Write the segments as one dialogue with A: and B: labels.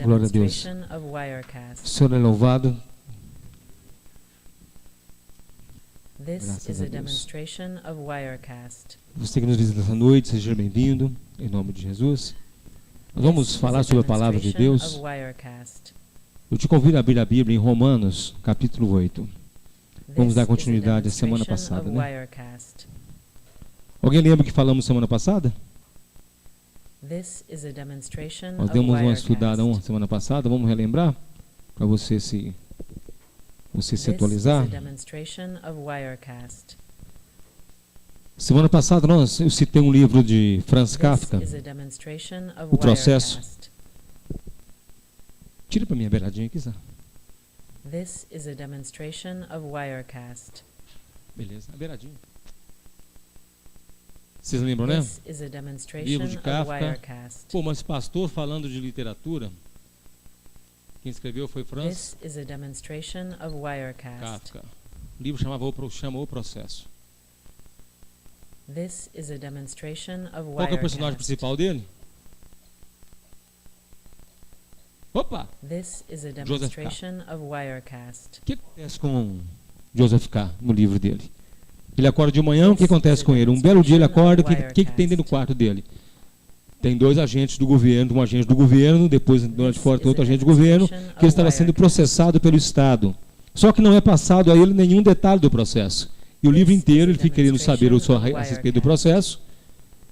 A: Glória a Deus. O Senhor é louvado. Graças a Deus. Você que nos visita essa noite, seja bem-vindo, em nome de Jesus. Nós vamos falar sobre a palavra de Deus. Eu te convido a abrir a Bíblia em Romanos, capítulo 8. Vamos dar continuidade à semana passada, né? Alguém lembra que falamos semana passada? Nós demos uma estudada semana passada, vamos relembrar? Para você se atualizar. Semana passada eu citei um livro de Franz Kafka, O Processo. Tira para mim a beiradinha aqui, Zé. Beleza, a beiradinha. Vocês lembram, né? Livro de Kafka. Pô, mas pastor falando de literatura, quem escreveu foi Franz Kafka. O livro chama O Processo. Qual que é o personagem principal dele? Opa! Joseph K. O que acontece com Joseph K. no livro dele? Ele acorda de manhã, o que acontece com ele? Um belo dia ele acorda, o que tem dentro do quarto dele? Tem dois agentes do governo, um agente do governo, depois do lado de fora tem outro agente do governo, que ele estava sendo processado pelo Estado. Só que não é passado a ele nenhum detalhe do processo. E o livro inteiro ele fica querendo saber a respeito do processo.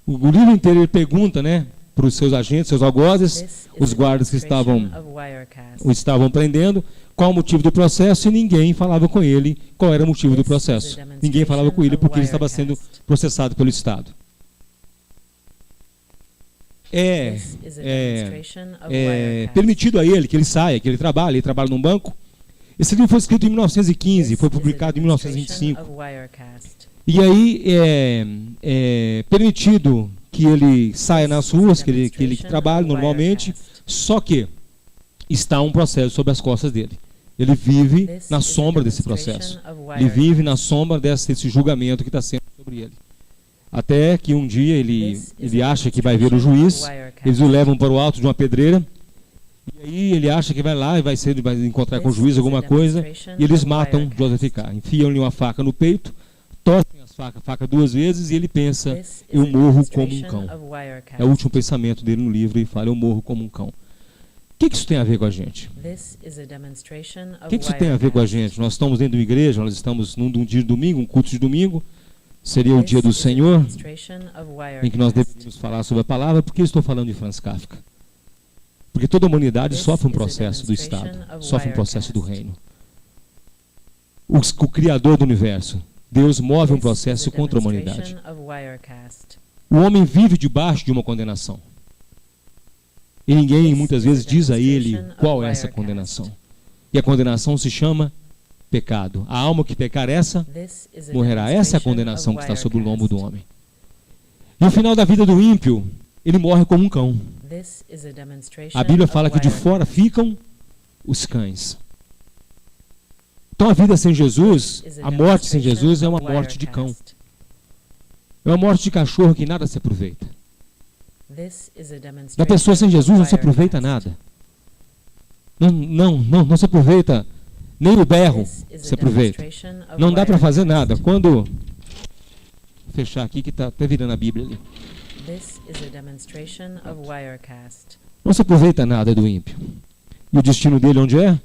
A: O livro inteiro ele pergunta, né, para os seus agentes, seus algozes, os guardas que o estavam prendendo, qual o motivo do processo, e ninguém falava com ele qual era o motivo do processo. Ninguém falava com ele porque ele estava sendo processado pelo Estado. É permitido a ele que ele saia, que ele trabalha num banco. Esse livro foi escrito em 1915, foi publicado em 1925. E aí é permitido que ele saia nas ruas, que ele trabalhe normalmente, só que está um processo sobre as costas dele. Ele vive na sombra desse processo. Ele vive na sombra desse julgamento que está sendo sobre ele. Até que um dia ele acha que vai ver o juiz, eles o levam para o alto de uma pedreira, e aí ele acha que vai lá e vai encontrar com o juiz alguma coisa, e eles matam Joseph K. Enfiam-lhe uma faca no peito, torcem a faca 2 vezes, e ele pensa, eu morro como um cão. É o último pensamento dele no livro, ele fala, eu morro como um cão. O que isso tem a ver com a gente? O que isso tem a ver com a gente? Nós estamos dentro de uma igreja, nós estamos num dia de domingo, um culto de domingo, seria o dia do Senhor, em que nós deveríamos falar sobre a palavra. Por que eu estou falando de Franz Kafka? Porque toda a humanidade sofre um processo do Estado, sofre um processo do reino. O Criador do universo, Deus move um processo contra a humanidade. O homem vive debaixo de uma condenação. E ninguém muitas vezes diz a ele qual é essa condenação. E a condenação se chama pecado. A alma que pecar essa, morrerá. Essa é a condenação que está sobre o lombo do homem. E no final da vida do ímpio, ele morre como um cão. A Bíblia fala que de fora ficam os cães. Então a vida sem Jesus, a morte sem Jesus é uma morte de cão. É uma morte de cachorro que nada se aproveita. Da pessoa sem Jesus não se aproveita nada. Não se aproveita. Nem o berro se aproveita. Não dá para fazer nada. Quando... Vou fechar aqui que está até virando a Bíblia ali. Não se aproveita nada do ímpio. E o destino dele onde é?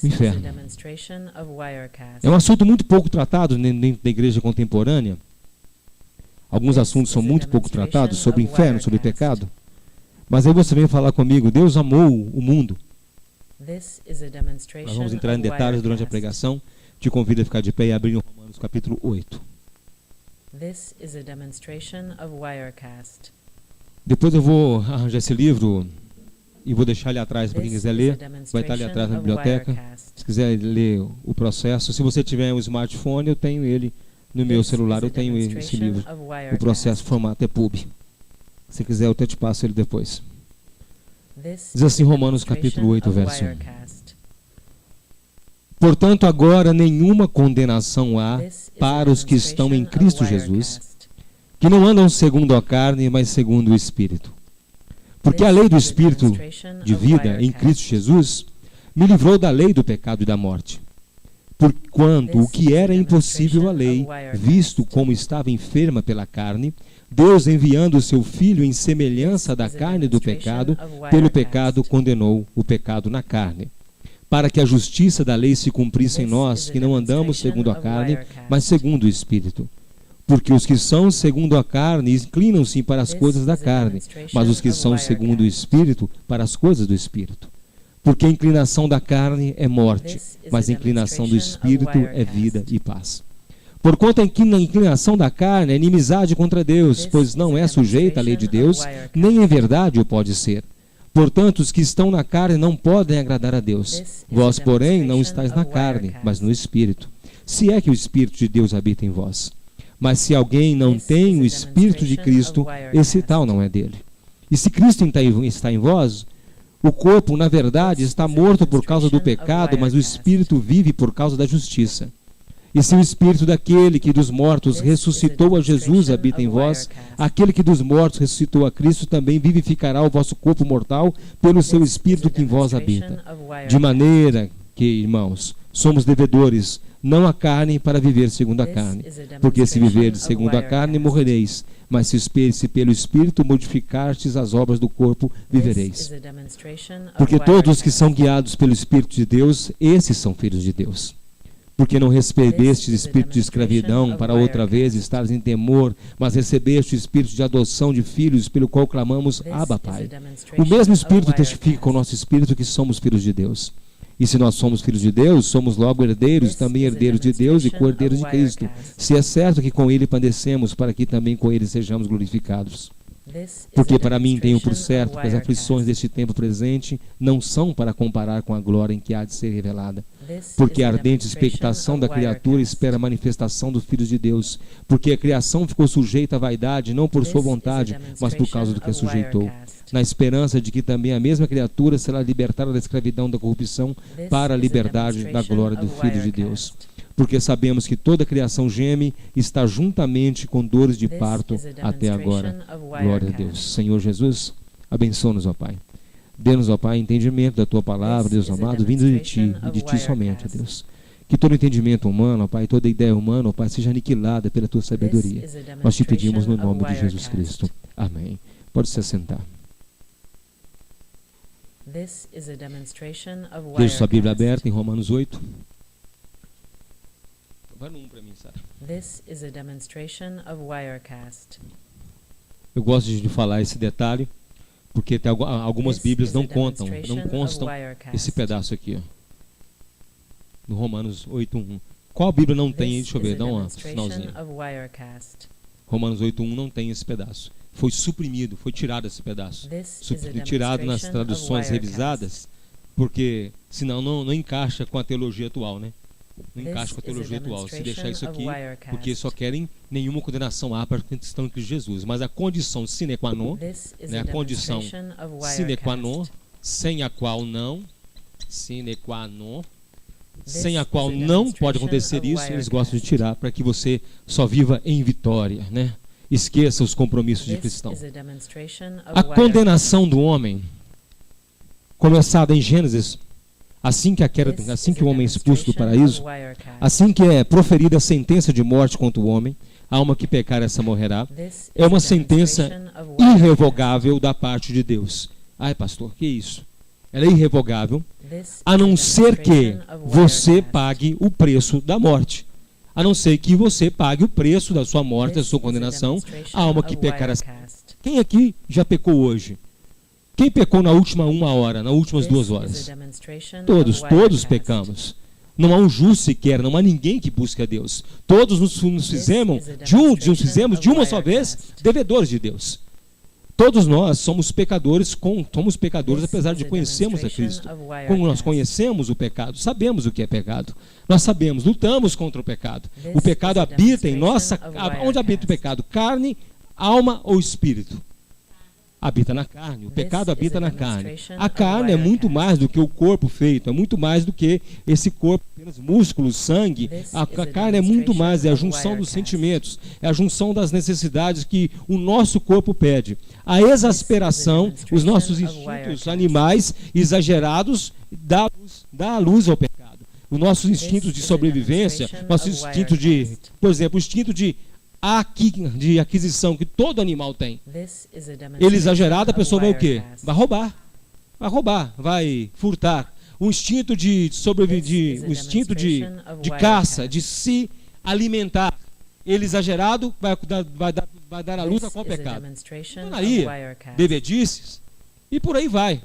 A: O inferno. É um assunto muito pouco tratado dentro da igreja contemporânea. Alguns assuntos são muito pouco tratados, sobre o inferno, sobre o pecado. Mas aí você vem falar comigo, Deus amou o mundo. Nós vamos entrar em detalhes durante a pregação. Te convido a ficar de pé e abrir Romanos capítulo 8. Depois eu vou arranjar esse livro e vou deixar ali atrás para quem quiser ler. Vai estar ali atrás na biblioteca. Se quiser ler o processo. Se você tiver um smartphone, eu tenho ele no meu celular. Eu tenho esse livro. O processo formato EPUB. Se quiser, eu até te passo ele depois. Diz assim Romanos capítulo 8, verso 1. Portanto, agora nenhuma condenação há para os que estão em Cristo Jesus, que não andam segundo a carne, mas segundo o Espírito. Porque a lei do Espírito de vida em Cristo Jesus me livrou da lei do pecado e da morte. Porquanto o que era impossível à lei, visto como estava enferma pela carne, Deus, enviando o seu Filho em semelhança da carne do pecado, pelo pecado condenou o pecado na carne, para que a justiça da lei se cumprisse em nós, que não andamos segundo a carne, mas segundo o Espírito. Porque os que são segundo a carne inclinam-se para as coisas da carne, mas os que são segundo o Espírito, para as coisas do Espírito. Porque a inclinação da carne é morte, mas a inclinação do Espírito é vida e paz. Porquanto a inclinação da carne é inimizade contra Deus, pois não é sujeita à lei de Deus, nem em verdade o pode ser. Portanto, os que estão na carne não podem agradar a Deus. Vós, porém, não estáis na carne, mas no Espírito, se é que o Espírito de Deus habita em vós. Mas se alguém não tem o Espírito de Cristo, esse tal não é dele. E se Cristo está em vós, o corpo, na verdade, está morto por causa do pecado, mas o Espírito vive por causa da justiça. E se o Espírito daquele que dos mortos ressuscitou a Jesus habita em vós, aquele que dos mortos ressuscitou a Cristo também vivificará o vosso corpo mortal pelo seu Espírito que em vós habita. De maneira que, irmãos, somos devedores, não a carne, para viver segundo a carne. Porque se viverdes segundo a carne, morrereis. Mas se pelo Espírito modificastes as obras do corpo, vivereis. Porque todos os que são guiados pelo Espírito de Deus, esses são filhos de Deus. Porque não recebestes espírito de escravidão, para outra vez estares em temor, mas recebeste o espírito de adoção de filhos, pelo qual clamamos, Abba, Pai. O mesmo Espírito testifica com o nosso Espírito que somos filhos de Deus. E se nós somos filhos de Deus, somos logo herdeiros, também herdeiros de Deus e co-herdeiros de Cristo. Se é certo que com Ele padecemos, para que também com Ele sejamos glorificados. Porque para mim tenho por certo que as aflições deste tempo presente não são para comparar com a glória em que há de ser revelada. Porque a ardente expectação da criatura espera a manifestação dos filhos de Deus. Porque a criação ficou sujeita à vaidade, não por sua vontade, mas por causa do que a sujeitou. Na esperança de que também a mesma criatura será libertada da escravidão da corrupção para a liberdade da glória do Filho de Deus. Porque sabemos que toda a criação geme e está juntamente com dores de parto até agora. Glória a Deus. Senhor Jesus, abençoa-nos, ó Pai. Dê-nos, ó Pai, entendimento da Tua palavra, Deus amado, vindo de Ti e de Ti somente, ó Deus. Que todo entendimento humano, ó Pai, toda ideia humana, ó Pai, seja aniquilada pela Tua sabedoria. Nós te pedimos no nome de Jesus Cristo. Amém. Pode se assentar. Deixe sua Bíblia aberta em Romanos 8. Vai no 1 para mim, Sara. Eu gosto de falar esse detalhe, porque tem algumas Bíblias não constam esse pedaço aqui, ó. No Romanos 8:1. Qual Bíblia não tem? Deixa eu ver, dá uma finalzinha. Romanos 8:1 não tem esse pedaço. Foi suprimido, foi tirado esse pedaço. Tirado nas traduções revisadas, porque senão não encaixa com a teologia atual, né? Não encaixa com a teologia atual. Se deixar isso aqui, porque só querem nenhuma condenação há para quem estão em Cristo Jesus. Mas a condição sine qua non, né? A condição sine qua non, sem a qual não, sine qua non, sem a qual não pode acontecer isso, eles gostam de tirar para que você só viva em vitória, né? Esqueça os compromissos de cristão. A condenação do homem, começada em Gênesis, assim que o homem é expulso do paraíso, assim que é proferida a sentença de morte contra o homem, a alma que pecar essa morrerá, é uma sentença irrevogável da parte de Deus. Ai, pastor, que isso? Ela é irrevogável, a não ser que você pague o preço da morte. A não ser que você pague o preço da sua morte, da sua condenação, a alma que pecar. Quem aqui já pecou hoje? Quem pecou na última 1 hora, nas últimas 2 horas? Todos pecamos. Não há um justo sequer, não há ninguém que busque a Deus. Todos nos fizemos de uma só vez devedores de Deus. Todos nós somos pecadores apesar de conhecermos a Cristo. Como nós conhecemos o pecado, sabemos o que é pecado. Nós sabemos, lutamos contra o pecado. O pecado habita em nossa... Onde habita o pecado? Carne, alma ou espírito? habita na carne. O pecado habita na carne. A carne é muito mais do que o corpo feito, é muito mais do que esse corpo, apenas músculos, sangue. A carne é muito mais, é a junção dos sentimentos, é a junção das necessidades que o nosso corpo pede. A exasperação, os nossos instintos animais exagerados, dá a luz ao pecado. Os nossos instintos de sobrevivência, nossos instintos de, por exemplo, o instinto de aquisição que todo animal tem. Ele exagerado, a pessoa vai o quê? Vai roubar, vai furtar. O instinto de sobreviver, o instinto de caça, de se alimentar. Ele exagerado vai dar a luz a qual pecado? Canaria, bebedices e por aí vai.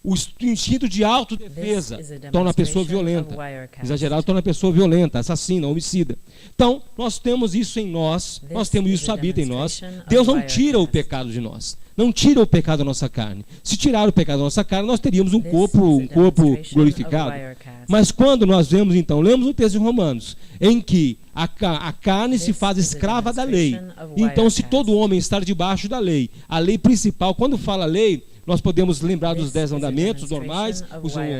A: O instinto de autodefesa torna a pessoa violenta. Exagerado torna a pessoa violenta, assassina, homicida. Então, nós temos isso em nós, nós temos isso habita em nós. Deus não tira o pecado de nós. Não tira o pecado da nossa carne. Se tirar o pecado da nossa carne, nós teríamos um corpo glorificado. Mas quando nós vemos, então, lemos o texto de Romanos, em que a carne se faz escrava da lei. Então, se todo homem estar debaixo da lei, a lei principal, quando fala lei, nós podemos lembrar dos 10 mandamentos normais,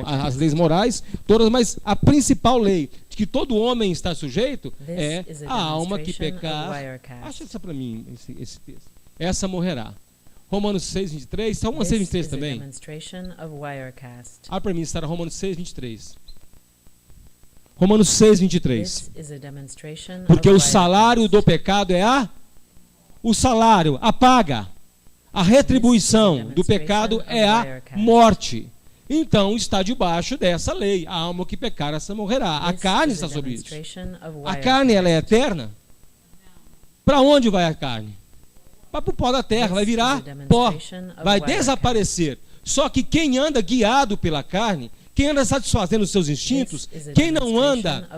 A: as leis morais, todas, mas a principal lei de que todo homem está sujeito é a alma que pecar. Acha isso para mim, esse texto. Essa morrerá. Romanos 6, 23. Está Romanos 6, 23 também? Para mim, está Romanos 6, 23. Romanos 6, 23. Porque o salário do pecado é o salário, a paga. A retribuição do pecado é a morte. Então está debaixo dessa lei. A alma que pecar, essa morrerá. A carne está sobre isso. A carne, ela é eterna? Para onde vai a carne? Vai para o pó da terra, vai virar pó, vai desaparecer. Só que quem anda guiado pela carne, quem anda satisfazendo os seus instintos, quem não anda,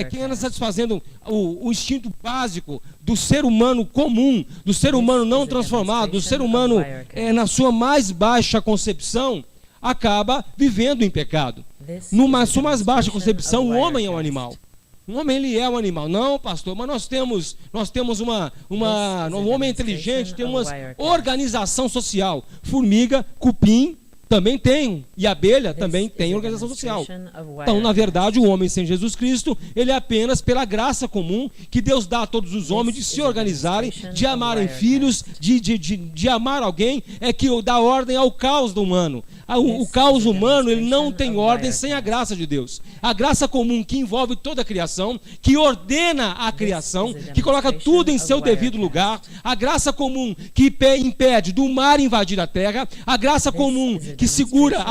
A: quem anda satisfazendo o instinto básico do ser humano comum, do ser humano não transformado, do ser humano na sua mais baixa concepção, acaba vivendo em pecado. Numa sua mais baixa concepção, o homem é um animal. O homem, ele é um animal. Não, pastor, mas nós temos um homem inteligente, tem uma organização social. Formiga, cupim, também tem, e a abelha também tem organização social. Então, na verdade, o homem sem Jesus Cristo, ele é apenas pela graça comum que Deus dá a todos os homens de se organizarem, de amarem filhos, de amar alguém, é que dá ordem ao caos do humano. O caos humano, ele não tem ordem sem a graça de Deus. A graça comum que envolve toda a criação, que ordena a criação, que coloca tudo em seu devido lugar. A graça comum que impede do mar invadir a terra. A graça comum que segura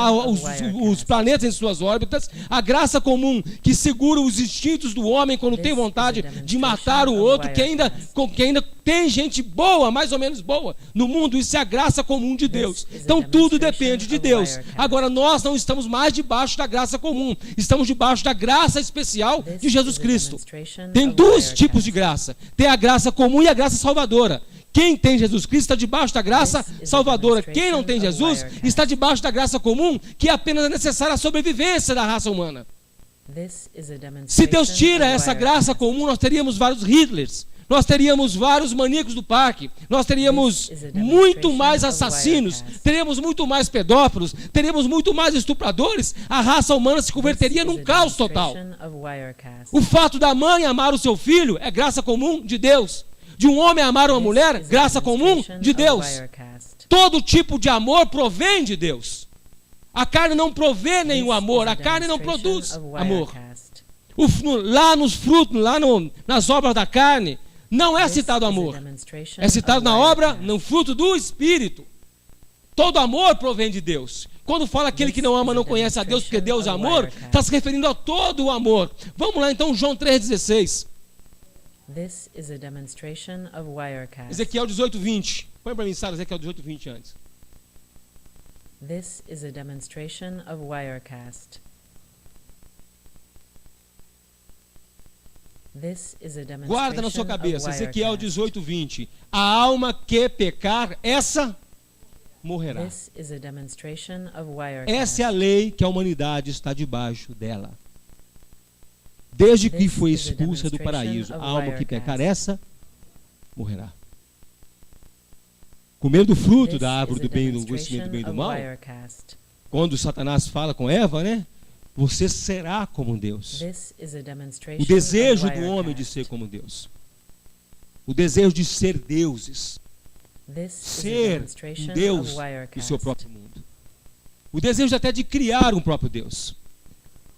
A: os planetas em suas órbitas. A graça comum que segura os instintos do homem quando tem vontade de matar o outro, que ainda tem gente boa, mais ou menos boa, no mundo. Isso é a graça comum de Deus. Então tudo depende de Deus. Agora nós não estamos mais debaixo da graça comum, estamos debaixo da graça especial de Jesus Cristo. Tem dois tipos de graça, tem a graça comum e a graça salvadora. Quem tem Jesus Cristo está debaixo da graça salvadora. Quem não tem Jesus está debaixo da graça comum, que é apenas necessária a sobrevivência da raça humana. Se Deus tira essa graça comum, nós teríamos vários Hitlers, nós teríamos vários maníacos do parque, nós teríamos muito mais assassinos, teríamos muito mais pedófilos, teríamos muito mais estupradores. A raça humana se converteria num caos total. O fato da mãe amar o seu filho é graça comum de Deus. De um homem amar uma mulher, graça comum de Deus. Todo tipo de amor provém de Deus. A carne não provê nenhum amor, a carne não produz amor. Lá nos frutos, nas obras da carne, não é citado amor. É citado na obra, no fruto do Espírito. Todo amor provém de Deus. Quando fala aquele que não ama não conhece a Deus, porque Deus é amor, está se referindo a todo o amor. Vamos lá então, João 3,16. Ezequiel 18:20. Põe para mim, Sara, Ezequiel 18:20 antes.
B: This is a demonstration of Wirecast.
A: Guarda na sua cabeça, Ezequiel 18:20. A alma que pecar, essa morrerá. Essa é a lei que a humanidade está debaixo dela. Desde que foi expulsa do paraíso, a alma que pecar, essa morrerá. Comer do fruto
B: This
A: da árvore
B: is a
A: do bem e do conhecimento do bem e do
B: demonstration
A: mal.
B: of Wirecast.
A: Quando Satanás fala com Eva, né? Você será como Deus.
B: This is a demonstration
A: O desejo
B: of
A: do homem de
B: Wirecast.
A: ser como Deus. O desejo de ser deuses.
B: This is a
A: Ser
B: demonstration
A: um Deus
B: of
A: do
B: Wirecast.
A: seu próprio mundo. O desejo até de criar um próprio Deus.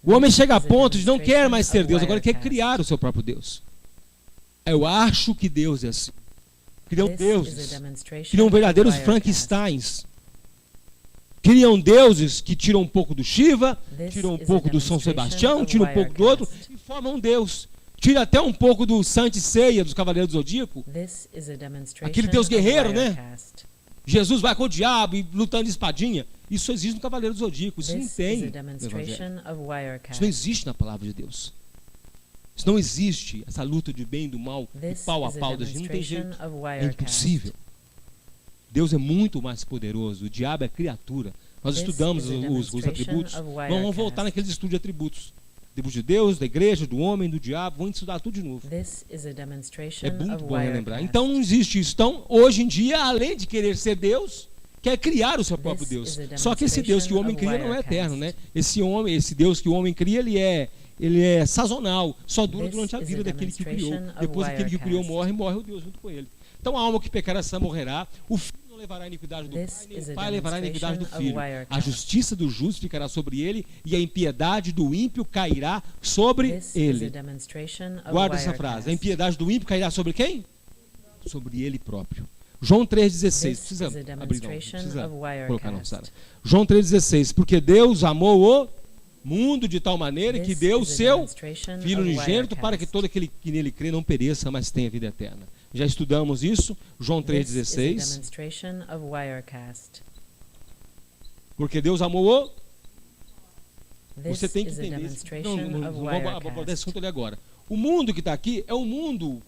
A: O homem chega a ponto de não quer mais ser Deus, agora quer criar o seu próprio Deus. Eu acho que Deus é assim. Criam
B: This is a
A: deuses.
B: demonstration
A: Criam
B: of
A: verdadeiros
B: Wirecast.
A: Frankensteins. Criam deuses que tiram um pouco do Shiva,
B: This
A: tiram um
B: is a
A: pouco do São
B: demonstration
A: Sebastião,
B: of
A: tiram um pouco do outro
B: Wirecast.
A: e formam um Deus. Tira até um pouco do Santa Ceia, dos Cavaleiros do Zodíaco.
B: This is a demonstration
A: Aquele Deus
B: of
A: guerreiro, né?
B: Wirecast.
A: Jesus vai com o diabo e lutando de espadinha. Isso existe no Cavaleiro do Zodíaco. Isso não
B: This
A: tem
B: is a
A: no Evangelho.
B: demonstration of
A: Isso
B: Wirecast.
A: não existe na palavra de Deus. Isso não existe, essa luta de bem e do mal, de
B: This
A: pau a
B: is a
A: pau da gente. Não tem
B: demonstration
A: jeito.
B: of
A: É
B: Wirecast.
A: impossível. Deus é muito mais poderoso. O diabo é criatura. Nós
B: This
A: estudamos
B: is a
A: os
B: demonstration
A: atributos.
B: of
A: Vamos voltar
B: Wirecast.
A: naqueles estudos de atributos. Atributos de Deus, da igreja, do homem, do diabo. Vamos estudar tudo de novo.
B: This is a demonstration
A: É muito
B: of
A: bom relembrar.
B: Wirecast.
A: Então não existe isso. Então, hoje em dia, além de querer ser Deus, quer criar o seu próprio
B: This
A: Deus.
B: is a
A: Só que esse Deus que o homem
B: demonstration
A: cria não é
B: of
A: eterno, né?
B: Wirecast.
A: Esse Deus que o homem cria, ele é sazonal. Só dura
B: This
A: durante a
B: is
A: vida
B: a
A: daquele que o criou.
B: demonstration of
A: Depois daquele que o criou
B: Wirecast.
A: morre o Deus junto com ele. Então a alma que pecar essa morrerá. O filho não levará a iniquidade do
B: This
A: pai, nem
B: is
A: o
B: a
A: pai levará a iniquidade do
B: demonstration of
A: filho. A
B: Wirecast.
A: justiça do justo ficará sobre ele e a impiedade do ímpio cairá sobre
B: This is a
A: ele.
B: demonstration of
A: Guarda essa
B: Wirecast.
A: frase. A impiedade do ímpio cairá sobre quem? Sobre ele próprio. João 3,16.
B: This
A: Precisa
B: is a
A: abrir, não.
B: demonstration
A: Precisa
B: of
A: colocar, não,
B: Wirecast.
A: Sara. João 3,16. Porque Deus amou o mundo de tal maneira que
B: This
A: deu o
B: is a
A: seu
B: demonstration
A: Filho
B: of
A: unigênito
B: Wirecast.
A: para que todo aquele que nele crê não pereça, mas tenha vida eterna. Já estudamos isso. João
B: This is a
A: 3,16.
B: demonstration of Wirecast.
A: Porque Deus amou o...
B: This
A: Você tem que
B: is a
A: entender isso.
B: demonstration
A: Não
B: of
A: vamos abordar esse
B: Wirecast.
A: assunto ali agora. O mundo que está aqui é o mundo.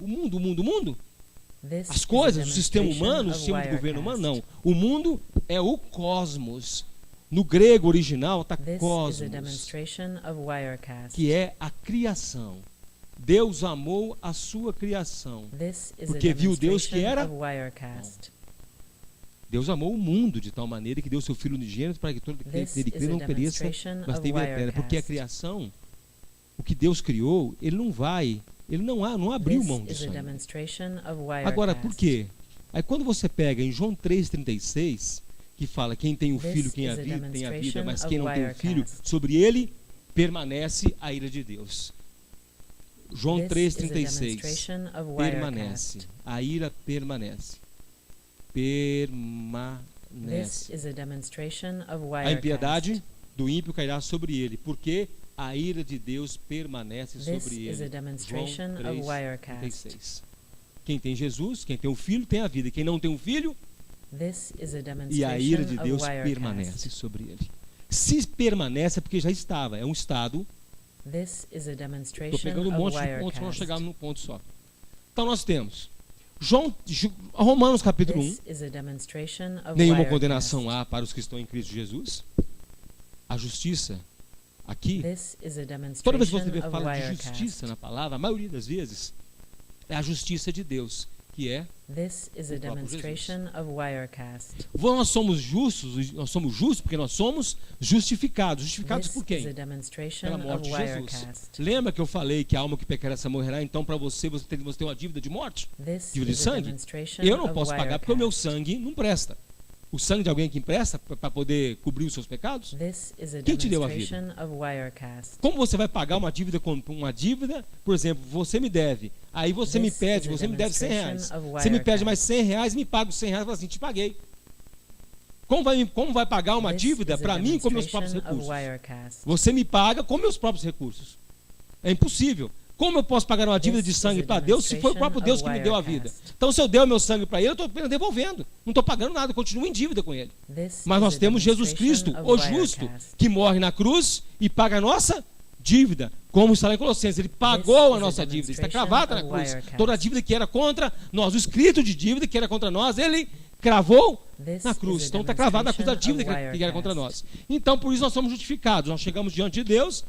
B: This
A: As
B: is a
A: coisas, o sistema
B: demonstration
A: humano, o
B: of
A: sistema de governo humano, não.
B: Wirecast.
A: O mundo é o cosmos. No grego original está
B: This is a
A: cosmos,
B: demonstration of Wirecast.
A: que é a criação. Deus amou a sua criação.
B: This is
A: Porque
B: a
A: viu Deus que
B: demonstration
A: era
B: of Wirecast.
A: Deus amou o mundo de tal maneira que deu seu Filho unigênito para que todo aquele
B: This
A: que nele
B: is
A: crê
B: a
A: não pereça,
B: demonstration
A: mas
B: of
A: tenha vida eterna. Porque a
B: Wirecast.
A: criação, o que Deus criou, ele não abriu
B: This
A: mão de
B: is a
A: sangue.
B: demonstration of Wirecast.
A: Agora, por quê? Aí quando você pega em João 3,36, que fala quem tem o
B: This
A: filho, quem
B: is
A: a
B: a
A: vida, tem a vida,
B: demonstration
A: mas
B: of
A: quem não tem o filho,
B: Wirecast.
A: sobre ele permanece a ira de Deus. João
B: This is a
A: 3,36.
B: demonstration of
A: Permanece.
B: Wirecast.
A: A ira permanece.
B: This
A: Permanece.
B: is a demonstration of
A: A
B: Wirecast.
A: impiedade do ímpio cairá sobre ele, porque a ira de Deus permanece
B: This
A: sobre
B: is a
A: ele.
B: demonstration
A: João
B: of Wirecast.
A: 3,36. Quem tem Jesus, quem tem o filho, tem a vida. Quem não tem o filho,
B: This is a
A: e a ira de
B: demonstration
A: Deus
B: of Wirecast.
A: permanece sobre ele. Se permanece é porque já estava. É um estado.
B: This is a
A: Estou
B: demonstration
A: pegando um
B: of
A: monte de pontos para nós
B: Wirecast.
A: chegarmos num ponto só. Então nós temos Romanos capítulo 1.
B: This is a demonstration of
A: Nenhuma
B: Wirecast.
A: condenação há para os que estão em Cristo Jesus. A justiça aqui,
B: This is a
A: toda vez que
B: demonstration
A: você
B: of
A: fala de
B: Wirecast.
A: justiça na palavra, a maioria das vezes é a justiça de Deus, que é
B: This is a
A: o próprio
B: demonstration of Wirecast.
A: nós somos justos porque nós somos justificados. Justificados
B: This
A: por
B: is
A: quem?
B: a demonstration
A: Pela morte
B: of
A: de Jesus.
B: Wirecast.
A: Lembra que eu falei que a alma que pecar essa morrerá, então para você tem uma dívida de morte?
B: This
A: Dívida de
B: is a
A: sangue?
B: demonstration
A: Eu não
B: of
A: posso pagar porque o meu
B: Wirecast.
A: sangue não presta. O sangue de alguém que empresta para poder cobrir os seus pecados?
B: This is a
A: Quem te deu a vida?
B: demonstration of Wirecast.
A: Como você vai pagar uma dívida com uma dívida? Por exemplo, você me deve. Aí você me
B: This
A: pede,
B: is a
A: você me deve 100 reais.
B: demonstration of
A: Você me pede
B: Wirecast.
A: mais 100 reais, me paga os 100 reais e fala assim, te paguei. Como vai pagar uma
B: This
A: dívida
B: is a
A: para mim com meus próprios
B: demonstration of
A: recursos?
B: Wirecast.
A: Você me paga com meus próprios recursos. É impossível. Como eu posso pagar uma dívida de
B: This
A: sangue
B: is a
A: para Deus se foi o próprio Deus que me deu a vida?
B: Wirecast.
A: Então, se eu der o meu sangue para ele, eu estou devolvendo. Não estou pagando nada, eu continuo em dívida com ele.
B: This
A: Mas
B: is
A: nós
B: a
A: temos Jesus
B: demonstration
A: Cristo,
B: of
A: o justo,
B: Wirecast.
A: que morre na cruz e paga a nossa dívida. Como está lá em Colossenses, ele pagou
B: This
A: a
B: is a
A: nossa dívida, está
B: demonstration
A: cravada na
B: of
A: cruz.
B: Wirecast.
A: Toda a dívida que era contra nós, o escrito de dívida que era contra nós, ele cravou
B: This
A: na
B: is
A: cruz.
B: a
A: Então está cravada na cruz da
B: demonstration
A: dívida
B: of
A: que era contra
B: Wirecast.
A: nós. Então por isso nós somos justificados. Nós chegamos diante de Deus,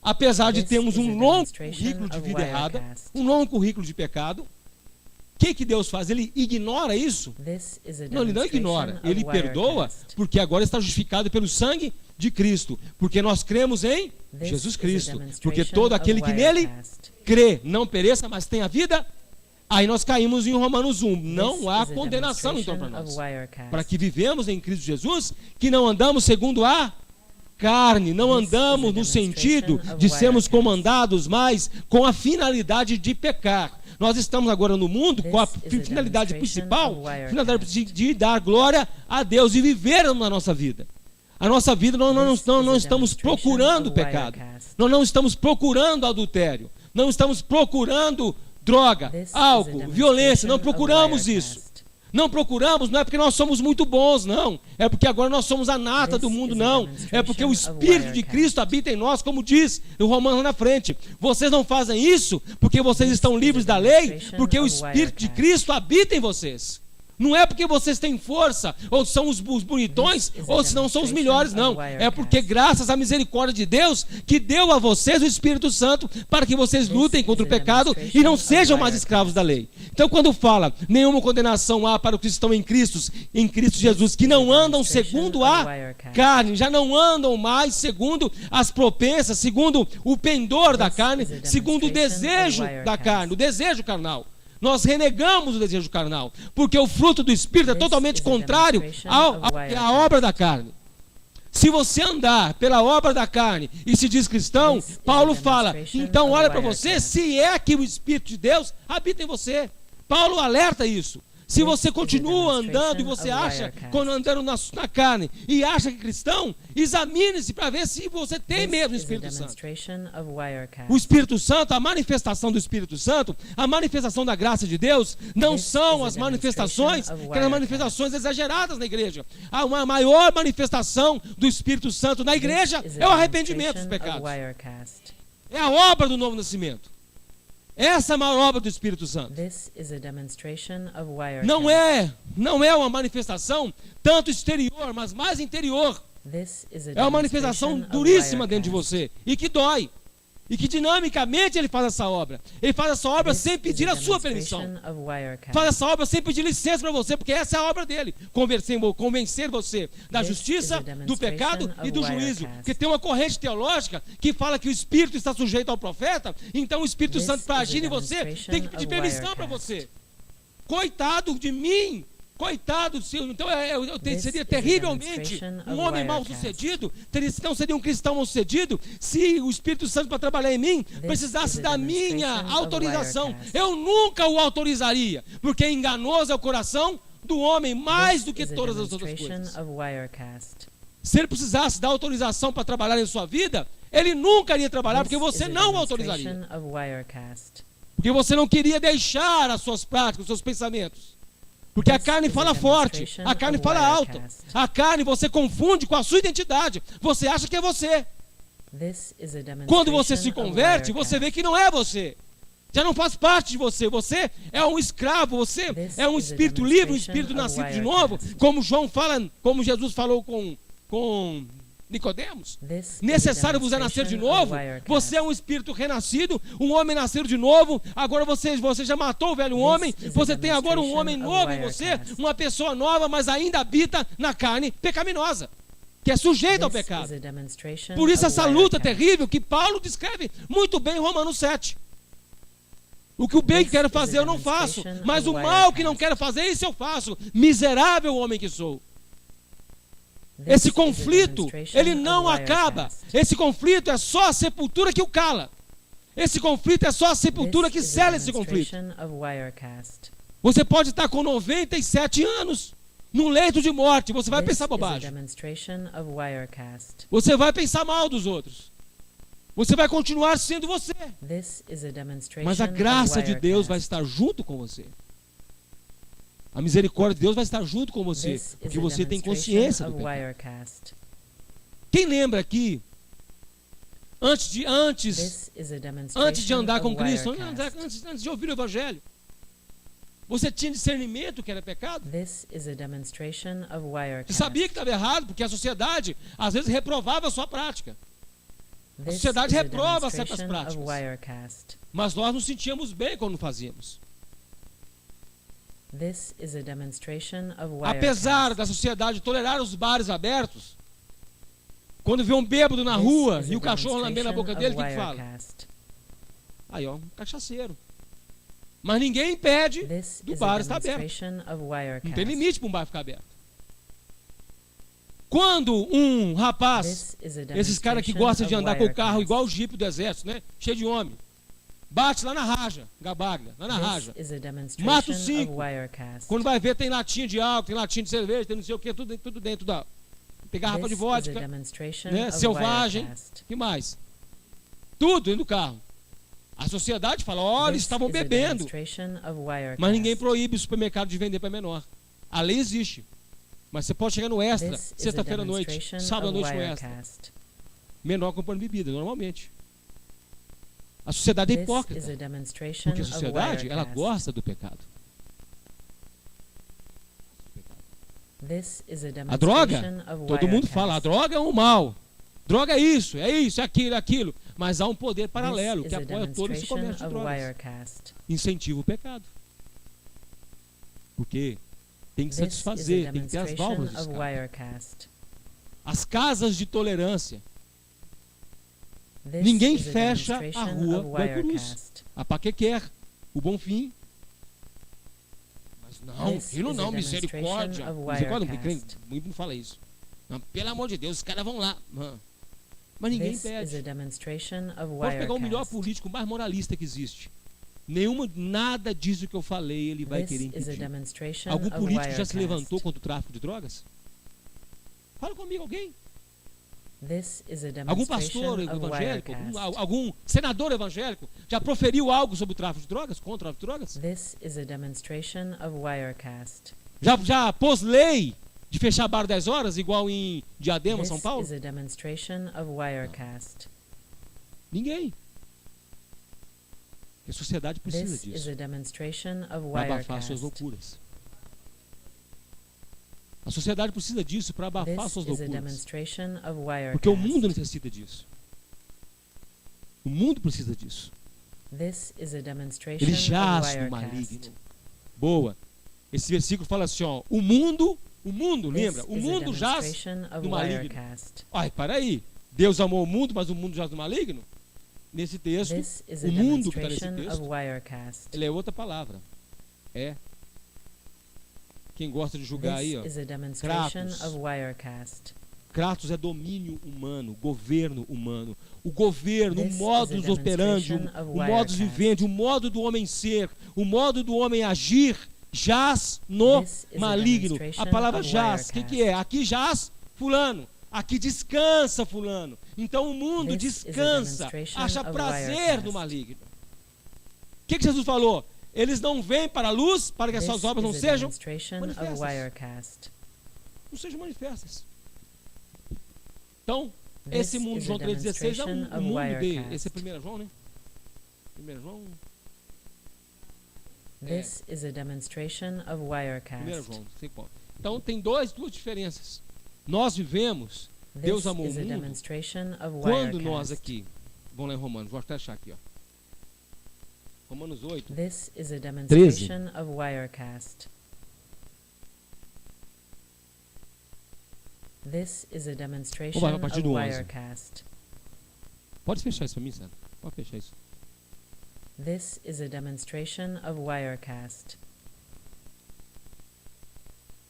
A: apesar de
B: This
A: termos
B: is a
A: um longo
B: demonstration
A: currículo de
B: of
A: vida errada,
B: Wirecast.
A: um longo currículo de pecado, que Deus faz? Ele ignora isso? Não, ele não ignora. Ele perdoa porque agora está justificado pelo sangue de Cristo. Porque nós cremos em Jesus Cristo. Porque todo aquele que nele crê, não pereça, mas tenha vida. Aí nós caímos em Romanos 1. Não há condenação então para nós. Para que vivemos em Cristo Jesus, que não andamos segundo a carne, não andamos no sentido de sermos comandados, mas com a finalidade de pecar. Nós estamos agora no mundo com a finalidade principal, finalidade de dar glória a Deus e viver na nossa vida. A nossa vida, nós não estamos procurando pecado. Nós não estamos procurando adultério. Não estamos procurando droga, álcool, violência. Não procuramos isso. Não procuramos, não é porque nós somos muito bons, não. É porque agora nós somos a nata do mundo, não. É porque o Espírito de Cristo habita em nós, como diz o Romanos na frente. Vocês não fazem isso porque vocês estão livres da lei, porque o Espírito de Cristo habita em vocês. Não é porque vocês têm força, ou são os bonitões, ou se não são os melhores, não. É porque graças à misericórdia de Deus, que deu a vocês o Espírito Santo, para que vocês lutem contra o pecado e não sejam mais escravos da lei. Então quando fala, nenhuma condenação há para os que estão em Cristo Jesus, que não andam segundo a carne, já não andam mais segundo as propensas, segundo o pendor da carne, segundo o desejo da carne, o desejo carnal. Nós renegamos o desejo carnal, porque o fruto do Espírito é totalmente contrário à obra da carne. Se você andar pela obra da carne e se diz cristão, Paulo fala, então olha para você, se é que o Espírito de Deus habita em você. Paulo alerta isso. Se você continua andando e você acha, quando andando na carne, e acha que é cristão, examine-se para ver se você tem mesmo o Espírito Santo. O Espírito Santo, a manifestação do Espírito Santo, a manifestação da graça de Deus, não são as manifestações, aquelas manifestações exageradas na igreja. A maior manifestação do Espírito Santo na igreja é o arrependimento dos pecados. É a obra do novo nascimento. Essa é a maior obra do Espírito Santo. Não é uma manifestação tanto exterior, mas mais interior. É uma manifestação duríssima dentro de você e que dói. E que dinamicamente ele faz essa obra. Ele faz essa obra sem pedir a sua permissão. Faz essa obra sem pedir licença para você, porque essa é a obra dele. Convencer você da justiça, do pecado e do juízo. Porque tem uma corrente teológica que fala que o Espírito está sujeito ao profeta, então o Espírito Santo, para agir em você, tem que pedir permissão para você. Coitado de mim! Coitado, então seria terrivelmente um homem mal sucedido, não seria um cristão mal sucedido, se o Espírito Santo, para trabalhar em mim, precisasse da minha autorização. Eu nunca o autorizaria, porque enganoso é o coração do homem mais do que todas as outras coisas. Se ele precisasse da autorização para trabalhar em sua vida, ele nunca iria trabalhar, porque você não o autorizaria. Porque você não queria deixar as suas práticas, os seus pensamentos. Porque a carne fala forte, a carne fala alto. A carne você confunde com a sua identidade. Você acha que é você. Quando você se converte, você vê que não é você. Já não faz parte de você. Você é um escravo, você é um espírito livre, um espírito nascido de novo. Como João fala, como Jesus falou com Nicodemos. Necessário vos é nascer de novo. Você é um espírito renascido, um homem nascido de novo. Agora você já matou o velho homem. Você tem agora um homem novo em você, uma pessoa nova, mas ainda habita na carne pecaminosa, que é sujeita ao pecado. Por isso essa luta terrível que Paulo descreve muito bem em Romanos 7. O que o bem que quero fazer eu não faço, mas o mal que não quero fazer, isso eu faço. Miserável homem que sou. Esse conflito, ele não acaba. Esse conflito é só a sepultura que o cala. Esse conflito é só a sepultura que sela esse conflito. Você pode estar com 97 anos, num leito de morte, você vai pensar bobagem. Você vai pensar mal dos outros. Você vai continuar sendo você. Mas a graça de Deus vai estar junto com você. A misericórdia de Deus vai estar junto com você, porque você tem consciência do pecado. Quem lembra aqui, antes de andar com Cristo, antes de ouvir o Evangelho, você tinha discernimento que era pecado? Você sabia que estava errado, porque a sociedade às vezes reprovava a sua prática. A sociedade reprova certas práticas. Mas nós nos sentíamos bem quando fazíamos.
B: This is a demonstration of
A: Apesar
B: Wirecast.
A: da sociedade tolerar os bares abertos, quando vê um bêbado na rua e o cachorro lambendo a boca dele, o que fala?
B: Wirecast.
A: Aí, ó, um cachaceiro. Mas ninguém impede
B: This
A: do
B: is
A: bar
B: a
A: estar aberto.
B: demonstration of Wirecast.
A: Não tem limite para um bar ficar aberto. Quando um rapaz,
B: This is a
A: esses caras que
B: demonstration
A: gostam de
B: of
A: andar com o carro
B: Wirecast.
A: igual o jipe do exército, né? Cheio de homem. Bate lá na raja, Gabaglia, lá na raja.
B: This is a
A: Mata
B: demonstration
A: os
B: of
A: 5.
B: Wirecast.
A: Quando vai ver, tem latinha de álcool, tem latinha de cerveja, tem não sei o que, tudo dentro da... Tem garrafa
B: This
A: de
B: is a
A: vodka,
B: demonstration
A: né?
B: of
A: Selvagem.
B: Wirecast.
A: O que mais? Tudo dentro do carro. A sociedade fala, olha, eles
B: This
A: estavam
B: is a
A: bebendo.
B: demonstration of Wirecast.
A: Mas ninguém proíbe o supermercado de vender para menor. A lei existe. Mas você pode chegar no extra,
B: This is a
A: sexta-feira à noite,
B: demonstration
A: sábado à
B: of
A: noite no extra.
B: Wirecast.
A: Menor comprando bebida, normalmente. A sociedade é
B: This
A: hipócrita.
B: is a demonstration
A: Porque a
B: of
A: sociedade, ela
B: Wirecast.
A: gosta do pecado.
B: This is a
A: A droga,
B: demonstration of
A: todo mundo
B: Wirecast.
A: fala, a droga é um mal. Droga é isso, é aquilo, é aquilo. Mas há um poder paralelo
B: This
A: que
B: is a
A: apoia todo esse
B: demonstration
A: comércio de
B: of
A: drogas.
B: Wirecast.
A: Incentiva o pecado. Porque tem que
B: This is a
A: satisfazer, tem que ter as válvulas
B: demonstration
A: de
B: of
A: escape.
B: Wirecast.
A: As casas de tolerância.
B: This
A: Ninguém
B: is a
A: fecha a
B: demonstration
A: rua
B: of
A: do Arco-Íris.
B: Wirecast.
A: A Paquequer, o Bonfim. Mas não,
B: This
A: aquilo
B: is
A: não,
B: a
A: misericórdia.
B: demonstration of
A: Misericórdia, porque
B: Wirecast.
A: crente não fala isso. Não, pelo amor de Deus, os caras vão lá. Mas ninguém
B: This is a
A: impede.
B: demonstration of
A: Pode pegar o melhor
B: Wirecast.
A: político mais moralista que existe. Nada disso que eu falei ele vai
B: This
A: querer
B: is a
A: impedir.
B: demonstration
A: Algum
B: of
A: político já
B: Wirecast.
A: se levantou contra o tráfico de drogas? Fala comigo, alguém.
B: This is a
A: Algum
B: demonstration
A: pastor
B: of
A: evangélico,
B: Wirecast.
A: algum senador evangélico já proferiu algo sobre o tráfico de drogas, contra o tráfico de drogas?
B: This is a demonstration of Wirecast.
A: Já pôs lei de fechar bar 10 horas, igual em Diadema,
B: This
A: São Paulo?
B: is a demonstration of Wirecast.
A: Ninguém. Porque a sociedade precisa
B: This is
A: disso
B: a demonstration of
A: para abafar suas
B: Wirecast.
A: loucuras. A sociedade precisa disso para abafar
B: This
A: suas
B: is a
A: loucuras.
B: demonstration of Wirecast.
A: Porque o mundo necessita disso. O mundo precisa disso.
B: This is a demonstration
A: Ele
B: of
A: jaz no
B: Wirecast.
A: maligno. Boa. Esse versículo fala assim, ó, o mundo, lembra?
B: This
A: O
B: is a
A: mundo jaz
B: demonstration of
A: no maligno.
B: Wirecast.
A: Ai, para aí. Deus amou o mundo, mas o mundo jaz no maligno? Nesse texto,
B: This is a
A: o mundo que está nesse
B: demonstration of
A: texto,
B: Wirecast.
A: ele é outra palavra. É. Quem gosta de julgar aí, ó.
B: This is a demonstration
A: Kratos.
B: of Wirecast.
A: Kratos é domínio humano, governo humano. O governo,
B: This
A: o
B: is
A: modus
B: a
A: operandi,
B: demonstration of
A: o modus
B: Wirecast.
A: vivendi, o modo do homem ser, o modo do homem agir, jaz no
B: This is a
A: maligno.
B: demonstration
A: A palavra
B: of
A: jaz, o
B: Wirecast.
A: que é? Aqui jaz fulano, aqui descansa fulano. Então o mundo
B: This is a
A: descansa,
B: demonstration
A: acha
B: of
A: prazer
B: Wirecast.
A: no maligno. O que Jesus falou? Eles não vêm para a luz para que as
B: This
A: suas obras não
B: is a
A: sejam
B: demonstration of
A: manifestas.
B: Wirecast.
A: não sejam manifestas. Então,
B: This
A: esse mundo,
B: is a
A: João 3,16, é
B: demonstration
A: o
B: of
A: mundo
B: Wirecast.
A: dele. Esse é 1 João, né? 1 João,
B: This is a demonstration of
A: 1
B: Wirecast.
A: João, sei qual. Então, tem duas diferenças. Nós vivemos, Deus
B: This
A: amou o
B: is a
A: mundo,
B: demonstration of
A: quando nós
B: Wirecast.
A: aqui, vamos lá em Romanos, vou até achar aqui, ó. Romanos 8,
B: This is a demonstration of Wirecast. This is a demonstration
A: Vamos lá, a partir
B: of
A: do 11.
B: Wirecast.
A: pode fechar isso para mim, Sandra? Pode fechar isso.
B: This is a demonstration of Wirecast.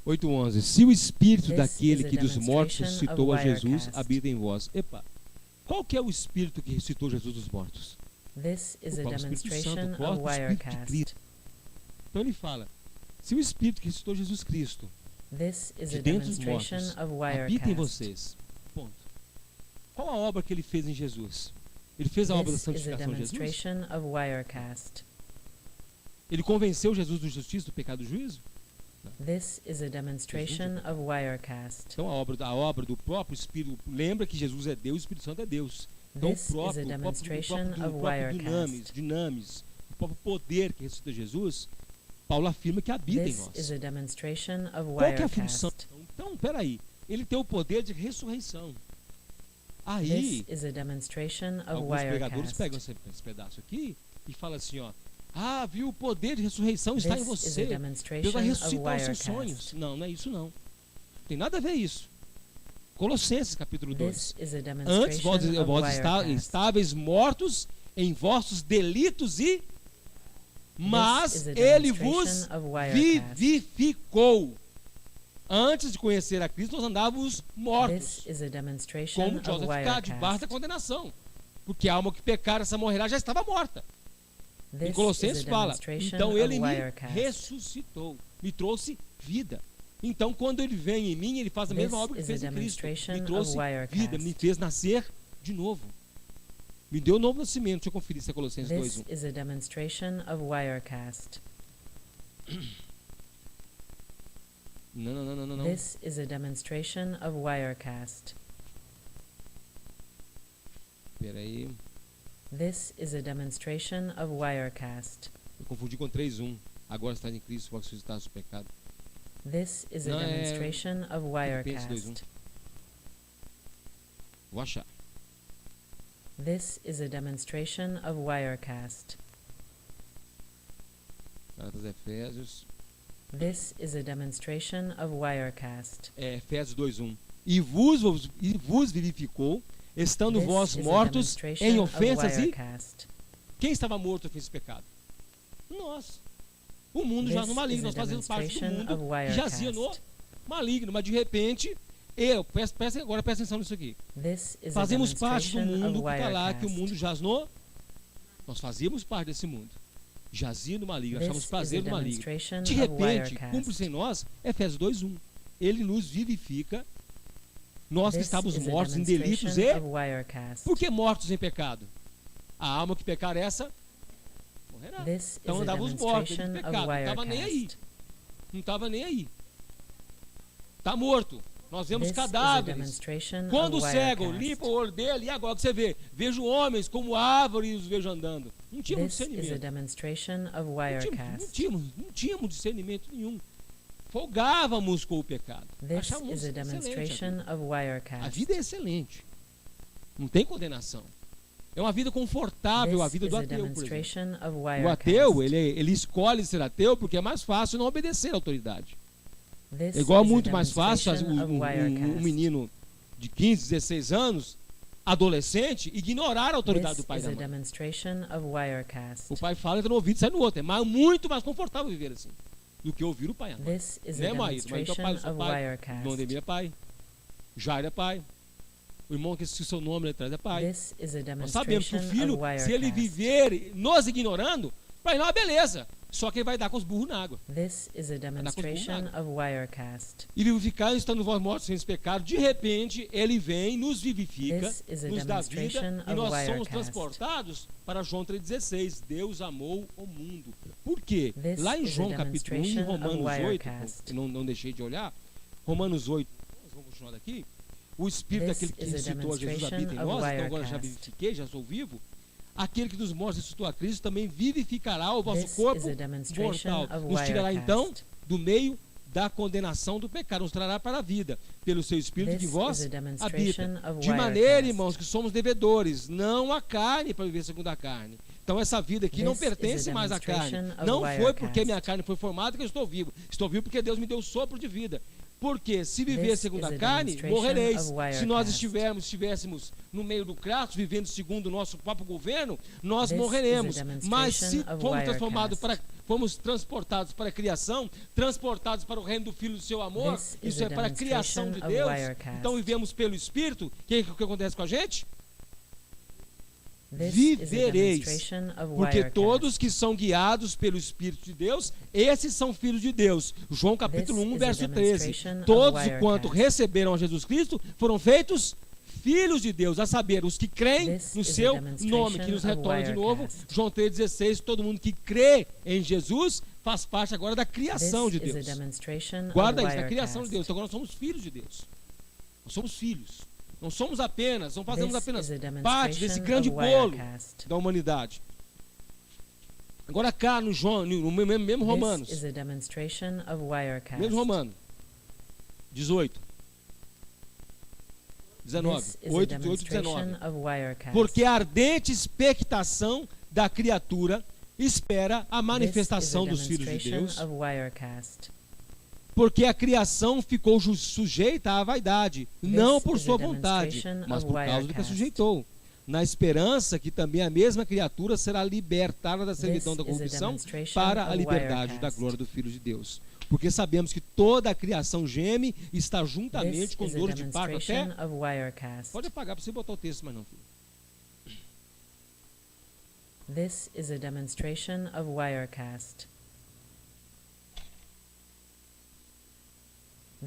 A: 8:11. Se o Espírito
B: This
A: daquele
B: is a
A: que dos mortos
B: demonstration
A: ressuscitou a
B: of
A: Jesus
B: Wirecast.
A: habita em vós. Epa, qual que é o Espírito que ressuscitou Jesus dos mortos?
B: This is a
A: Opa, o Espírito
B: demonstration
A: Santo,
B: of
A: qual o Espírito de
B: Wirecast.
A: Cristo? Então ele fala, se o Espírito que ressuscitou Jesus Cristo
B: This is
A: de
B: a
A: dentro dos
B: demonstration
A: mortos
B: of
A: habita em
B: Wirecast.
A: vocês. Ponto. Qual a obra que ele fez em Jesus? Ele fez a obra da
B: This is a
A: santificação de Jesus?
B: demonstration of Wirecast.
A: Ele convenceu Jesus do justiça, do pecado e do juízo?
B: This is a demonstration of Wirecast.
A: Então a obra do próprio Espírito, lembra que Jesus é Deus, o Espírito Santo é Deus. Então
B: This is a demonstration of
A: o próprio
B: Wirecast.
A: dinamis, o próprio poder que ressuscita Jesus, Paulo afirma que habita em
B: This
A: nós.
B: is a demonstration of
A: Qual que é a função?
B: Wirecast.
A: Então, peraí, ele tem o poder de ressurreição. Aí,
B: This is a demonstration of
A: alguns pregadores
B: Wirecast.
A: pegam esse pedaço aqui e falam assim, ó, Ah, viu, o poder de ressurreição está em
B: This is a
A: você. Deus vai
B: demonstration of
A: ressuscitar os seus
B: Wirecast.
A: sonhos. Não, não é isso não. Tem nada a ver isso. Colossenses capítulo 2.
B: This is a
A: Antes vós
B: demonstration of Wirecast.
A: estáveis mortos em vossos delitos e... Mas
B: This is a
A: ele vos
B: demonstration of Wirecast.
A: vivificou. Antes de conhecer a Cristo, nós andávamos mortos.
B: This is a demonstration
A: Como
B: of
A: Joseph K, debaixo da
B: Wirecast.
A: condenação. Porque a alma que pecar, essa morrerá, já estava morta. Em
B: This
A: Colossenses
B: is a
A: fala,
B: demonstration
A: então
B: of
A: ele me
B: Wirecast.
A: ressuscitou, me trouxe vida. Então quando ele vem em mim, ele faz a mesma
B: This
A: obra que
B: is
A: fez
B: a
A: em Cristo.
B: demonstration
A: Me
B: of
A: trouxe
B: Wirecast.
A: vida, me fez nascer de novo. Me deu um novo nascimento. Deixa eu conferir se é Colossenses
B: This
A: 2:1.
B: is a demonstration of Wirecast.
A: Não.
B: This is a demonstration of Wirecast.
A: Peraí,
B: This is a demonstration of Wirecast.
A: eu confundi com 3:1. Agora está em Cristo, para ressuscitar o pecado.
B: This is a
A: Não, é
B: demonstration of
A: Filipenses 2:1.
B: Wirecast.
A: Vou achar.
B: This is a demonstration of Wirecast.
A: Cartas Efésios.
B: This is a demonstration of Wirecast.
A: Efésios 2:1. E vos vivificou, estando
B: This
A: vós
B: is a
A: mortos
B: demonstration
A: em
B: of
A: ofensas e...
B: Wirecast.
A: Quem estava morto em ofensas e pecado? Nós. O mundo já
B: This
A: no maligno.
B: is
A: Nós
B: a
A: fazemos parte do
B: demonstration
A: mundo
B: of
A: que jazia no
B: Wirecast.
A: maligno. Mas de repente, presta atenção nisso aqui.
B: This is a
A: Fazemos parte do
B: demonstration
A: mundo
B: of
A: que está lá, que o
B: Wirecast.
A: mundo jaz no... Nós fazíamos parte desse mundo. Jazia no maligno,
B: This
A: achamos
B: is
A: prazer
B: a
A: no maligno.
B: demonstration
A: De
B: of
A: repente,
B: Wirecast.
A: cumpre-se em nós Efésios 2:1. Ele nos vivifica, nós que
B: This
A: estávamos
B: is a
A: mortos em delitos
B: demonstration
A: e...
B: of Wirecast.
A: Por que mortos em pecado? A alma que pecar essa, morrerá.
B: This is
A: Então
B: a
A: andávamos mortos em
B: demonstration of
A: pecado, não estava nem aí.
B: Wirecast.
A: Não estava nem aí. Está morto. Nós vemos
B: This is a
A: cadáveres.
B: demonstration
A: Quando o
B: of
A: cego
B: Wirecast.
A: limpa o olho dele, e agora que você vê? Vejo homens como árvores e os vejo andando. Não tínhamos
B: This is a
A: discernimento.
B: demonstration of
A: Não
B: Wirecast.
A: tínhamos discernimento nenhum. Folgávamos com o pecado.
B: This
A: Achávamos
B: is a
A: excelente a
B: demonstration
A: vida.
B: of Wirecast.
A: A vida é excelente. Não tem condenação. É uma vida confortável, a
B: This
A: vida
B: is
A: do
B: a
A: ateu, por exemplo.
B: demonstration of
A: O
B: Wirecast.
A: ateu, ele escolhe ser ateu porque é mais fácil não obedecer à autoridade.
B: This
A: É igual
B: is a
A: muito mais fácil
B: demonstration of
A: um
B: Wirecast.
A: menino de 15, 16 anos, adolescente, ignorar a autoridade
B: This
A: do pai e
B: is
A: da
B: a
A: mãe.
B: demonstration of Wirecast.
A: O pai fala, entra no ouvido e sai no outro. É muito mais confortável viver assim do que ouvir o pai e a mãe.
B: This is a
A: Né, Maíra? Mas então,
B: demonstration
A: pai, eu sou
B: of
A: pai.
B: Wirecast.
A: Irmão Demir é pai. Jair é pai. O irmão que esqueceu seu nome ali atrás é pai.
B: This is a
A: Nós sabemos que
B: demonstration
A: o
B: of
A: filho, se ele
B: Wirecast.
A: viver nos ignorando, para ele é uma beleza. Só que ele vai dar com os burros na água.
B: This is a demonstration of Wirecast.
A: E vivificar, estando vós mortos sem esse pecado, de repente ele vem, nos vivifica,
B: This is a
A: nos dá vida,
B: demonstration
A: e
B: of
A: nós somos
B: Wirecast.
A: transportados para João 3,16. Deus amou o mundo. Por quê?
B: This
A: Lá em
B: is a
A: João capítulo 1, em
B: demonstration of
A: Romanos 8,
B: Wirecast.
A: eu não deixei de olhar, Romanos 8, vamos continuar daqui. O Espírito
B: This
A: daquele que
B: is a
A: ressuscitou a Jesus
B: demonstration
A: habita em
B: of
A: nós, então agora já
B: Wirecast.
A: vivifiquei, já sou vivo. Aquele que dos mortos ressuscitou a Cristo também vivificará o vosso
B: This
A: corpo
B: is a demonstration
A: mortal.
B: of
A: Nos tirará
B: Wirecast.
A: então do meio da condenação do pecado, nos trará para a vida, pelo seu Espírito
B: This
A: que vós
B: is a demonstration
A: habita.
B: of
A: De maneira,
B: Wirecast.
A: irmãos, que somos devedores, não a carne para viver segundo a carne. Então essa vida aqui não
B: This is a
A: pertence mais à carne.
B: demonstration of
A: Não foi
B: Wirecast.
A: porque minha carne foi formada que eu estou vivo. Estou vivo porque Deus me deu o sopro de vida. Porque se viver
B: This
A: segundo
B: is
A: a
B: a
A: carne,
B: demonstration
A: morrereis.
B: of Wirecast.
A: Se nós estivéssemos no meio do Kratos, vivendo segundo o nosso próprio governo, nós
B: This
A: morreremos.
B: is a
A: Mas se
B: demonstration of
A: fomos transformados
B: Wirecast.
A: fomos transportados para a criação, transportados para o reino do Filho do seu amor,
B: This is
A: isso
B: a
A: é para a criação de
B: demonstration
A: Deus.
B: of Wirecast.
A: Então vivemos pelo Espírito. O que acontece com a gente?
B: This is a
A: Vivereis,
B: demonstration of
A: porque
B: Wirecast.
A: todos que são guiados pelo Espírito de Deus, esses são filhos de Deus. João capítulo
B: This
A: 1,
B: is a
A: verso 13.
B: demonstration of
A: Todos
B: Wirecast.
A: quanto receberam a Jesus Cristo foram feitos filhos de Deus, a saber, os que creem
B: This
A: no
B: is a
A: seu
B: demonstration
A: nome, que nos
B: of
A: retorna de novo.
B: Wirecast.
A: João 3,16, todo mundo que crê em Jesus faz parte agora da
B: This
A: criação de
B: is a
A: Deus.
B: demonstration
A: Guarda
B: of
A: isso, da criação de
B: Wirecast.
A: Deus. Então agora nós somos filhos de Deus. Nós somos filhos. Não somos apenas, não fazemos
B: This
A: apenas
B: is a
A: parte desse
B: demonstration
A: grande
B: of
A: bolo
B: Wirecast.
A: da humanidade. Agora cá no João, no mesmo Romanos,
B: This is a demonstration of Wirecast.
A: mesmo Romano, 18, 19,
B: This is a
A: 8, 19.
B: demonstration of Wirecast.
A: Porque a ardente expectação da criatura espera a manifestação dos filhos de Deus,
B: of Wirecast.
A: porque a criação ficou sujeita à vaidade, não por sua vontade, mas por causa do que a sujeitou, na esperança que também a mesma criatura será libertada da servidão da corrupção para a liberdade da glória do Filho de Deus. Porque sabemos que toda a criação geme e está juntamente com dor de parto até... Pode apagar para você botar o texto, mas não, filho.
B: This is a demonstration of Wirecast.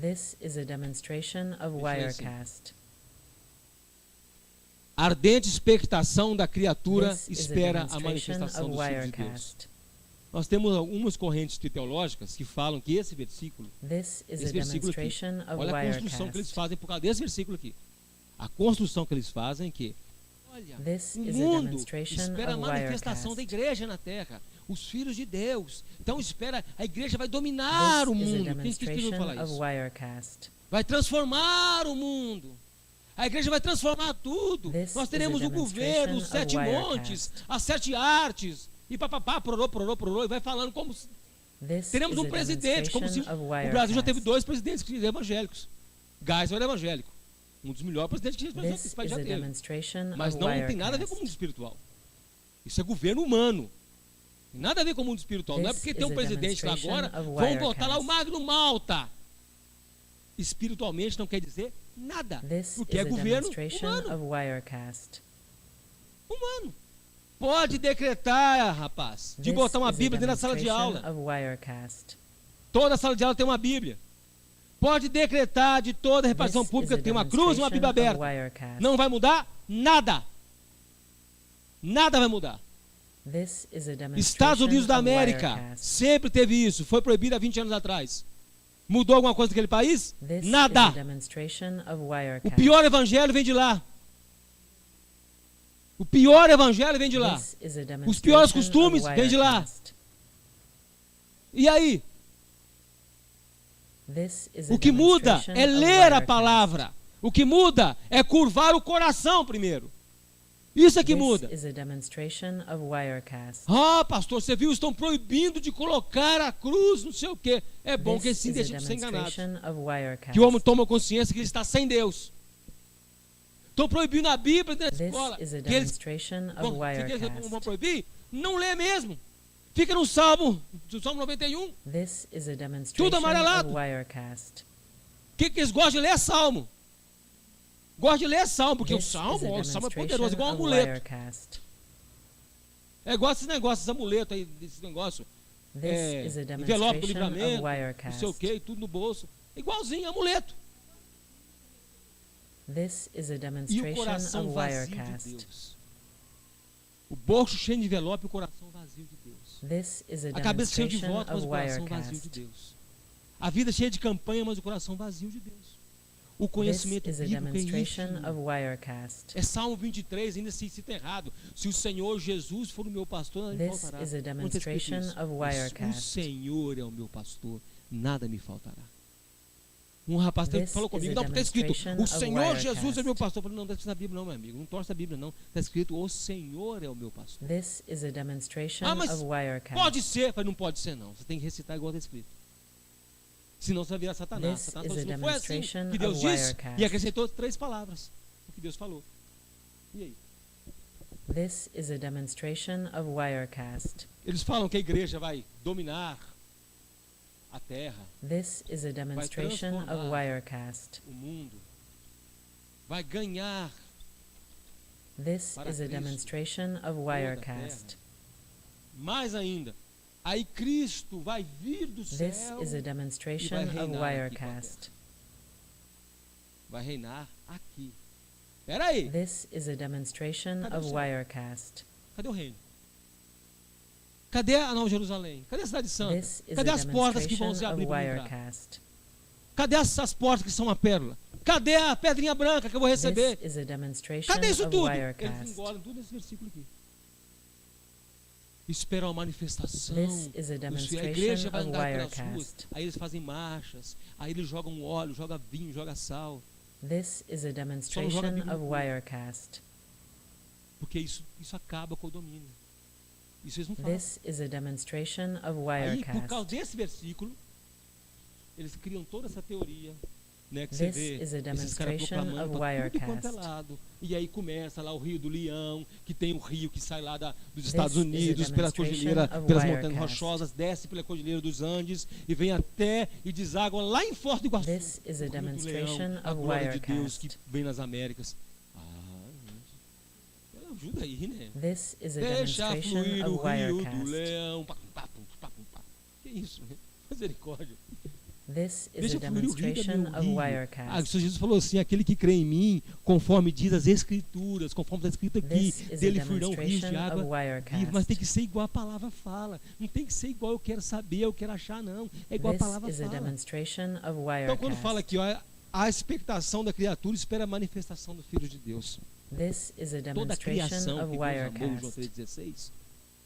B: This is a demonstration of Wirecast.
A: Ardente expectação da criatura espera a manifestação dos filhos de Deus. Nós temos algumas correntes teológicas que falam que esse versículo aqui, olha a construção que eles fazem por causa desse versículo aqui. A construção que eles fazem é que, olha, o mundo espera a manifestação da igreja na terra, os filhos de Deus. Então espera, a igreja vai dominar o mundo. Quem escreveu falar isso? Vai transformar o mundo. A igreja vai transformar tudo. Nós teremos o governo, os 7 montes, as 7 artes, e papapá, pororô, e vai falando como se... Teremos um presidente, como se o Brasil já teve 2 presidentes evangélicos. Geisel era evangélico. Um dos melhores presidentes que esse país já teve. Mas não tem nada a ver com o mundo espiritual. Isso é governo humano. Nada a ver com o mundo espiritual. Não é porque tem um presidente lá agora, vão botar lá o Magno Malta. Espiritualmente não quer dizer nada. Porque é governo humano. Pode decretar, rapaz, de botar uma Bíblia dentro da sala de aula. Toda sala de aula tem uma Bíblia. Pode decretar de toda a repartição pública tem uma cruz e uma Bíblia aberta. Não vai mudar nada. Nada vai mudar. Estados Unidos da América sempre teve isso. Foi proibido há 20 anos atrás. Mudou alguma coisa naquele país? Nada. O pior evangelho vem de lá. O pior evangelho vem de lá. Os piores costumes vêm de lá. E aí? O que muda é ler a palavra. O que muda é curvar o coração primeiro. Isso é que muda. Ah, pastor, você viu? Estão proibindo de colocar a cruz, não sei o quê. É bom que assim deixem de ser enganados. Que o homem toma consciência que ele está sem Deus. Estão proibindo a Bíblia na escola. Que eles vão proibir? Não lê mesmo. Fica no Salmo 91. Tudo amarelado. O que eles gostam de ler é Salmo. Gosto de ler Salmo, porque o Salmo é poderoso, igual um amuleto. É igual esses negócios, amuleto aí, esse negócio. Envelope do livramento, não sei o que, tudo no bolso. Igualzinho, amuleto. E o coração vazio de Deus. O bolso cheio de envelope e o coração vazio de Deus. A cabeça cheia de votos, mas o coração vazio de Deus. A vida cheia de campanha, mas o coração vazio de Deus. O conhecimento bíblico é isso. É Salmo 23, ainda se cita errado. Se o Senhor Jesus for o meu pastor, nada me faltará. Não está escrito isso. O Senhor é o meu pastor, nada me faltará. Um rapaz falou comigo, não, porque está escrito, o Senhor Jesus é meu pastor. Eu falei, não, não está escrito na Bíblia não, meu amigo. Não torce a Bíblia não. Está escrito, o Senhor é o meu pastor. Mas pode ser. Eu falei, não pode ser não. Você tem que recitar igual está escrito. Senão você vai virar Satanás. Satanás não foi assim que Deus disse e acrescentou 3 palavras. O que Deus falou. E aí?
B: This is a demonstration of Wirecast.
A: Eles falam que a igreja vai dominar a terra.
B: This is a demonstration of Wirecast.
A: O mundo vai ganhar.
B: This is a demonstration of Wirecast.
A: Mais ainda, aí Cristo vai vir do céu.
B: This is a demonstration of Wirecast.
A: Vai reinar aqui. Espera aí.
B: This is a demonstration of Wirecast.
A: Cadê o reino? Cadê a Nova Jerusalém? Cadê a cidade santa? Cadê as portas que vão se abrir para entrar? Cadê essas portas que são a pérola? Cadê a pedrinha branca que eu vou receber? Cadê isso tudo? Eles engolem tudo nesse versículo aqui. Esperam a manifestação. A igreja vai andar pelas ruas. Aí eles fazem marchas. Aí eles jogam óleo, jogam vinho, jogam sal.
B: This is a demonstration of Wirecast.
A: Porque isso acaba com o domínio. Isso eles não falam.
B: This is a demonstration of
A: Aí, por causa
B: Wirecast.
A: desse versículo, eles criam toda essa teoria, né, que você
B: This
A: vê
B: is a
A: esses caras
B: demonstration
A: proclamando
B: of
A: para tudo quanto é
B: Wirecast.
A: lado. E aí começa lá o Rio do Leão, que tem um rio que sai lá dos
B: This
A: Estados
B: is a
A: Unidos, pela
B: demonstration
A: cordilheira,
B: of
A: pelas montanhas
B: Wirecast.
A: rochosas, desce pela cordilheira dos Andes e vem até e deságua lá em Foz do Iguaçu.
B: This is a
A: O Rio do
B: demonstration
A: Leão, a
B: of
A: glória de Deus que
B: Wirecast.
A: vem nas Américas. Ela ajuda aí, né?
B: This is a
A: Deixa
B: demonstration
A: fluir o
B: of
A: Rio do
B: Wirecast.
A: Leão. Que isso, né? Misericórdia.
B: This is
A: Deixa
B: a
A: fluir o rio da
B: demonstration
A: meu
B: of
A: rio.
B: Wirecast.
A: Jesus falou assim, aquele que crê em mim, conforme diz as Escrituras, conforme está escrito aqui,
B: This is a
A: dele fluirão rios de
B: demonstration
A: água
B: of Wirecast.
A: viva. Mas tem que ser igual a palavra fala. Não tem que ser igual eu quero saber, eu quero achar, não. É igual a
B: This
A: palavra
B: is a
A: fala.
B: demonstration of
A: Então quando fala
B: Wirecast.
A: aqui, ó, a expectação da criatura espera a manifestação do Filho de Deus.
B: This is a
A: Toda a
B: demonstration
A: criação
B: of
A: que Deus amou, João
B: Wirecast.
A: 3,16,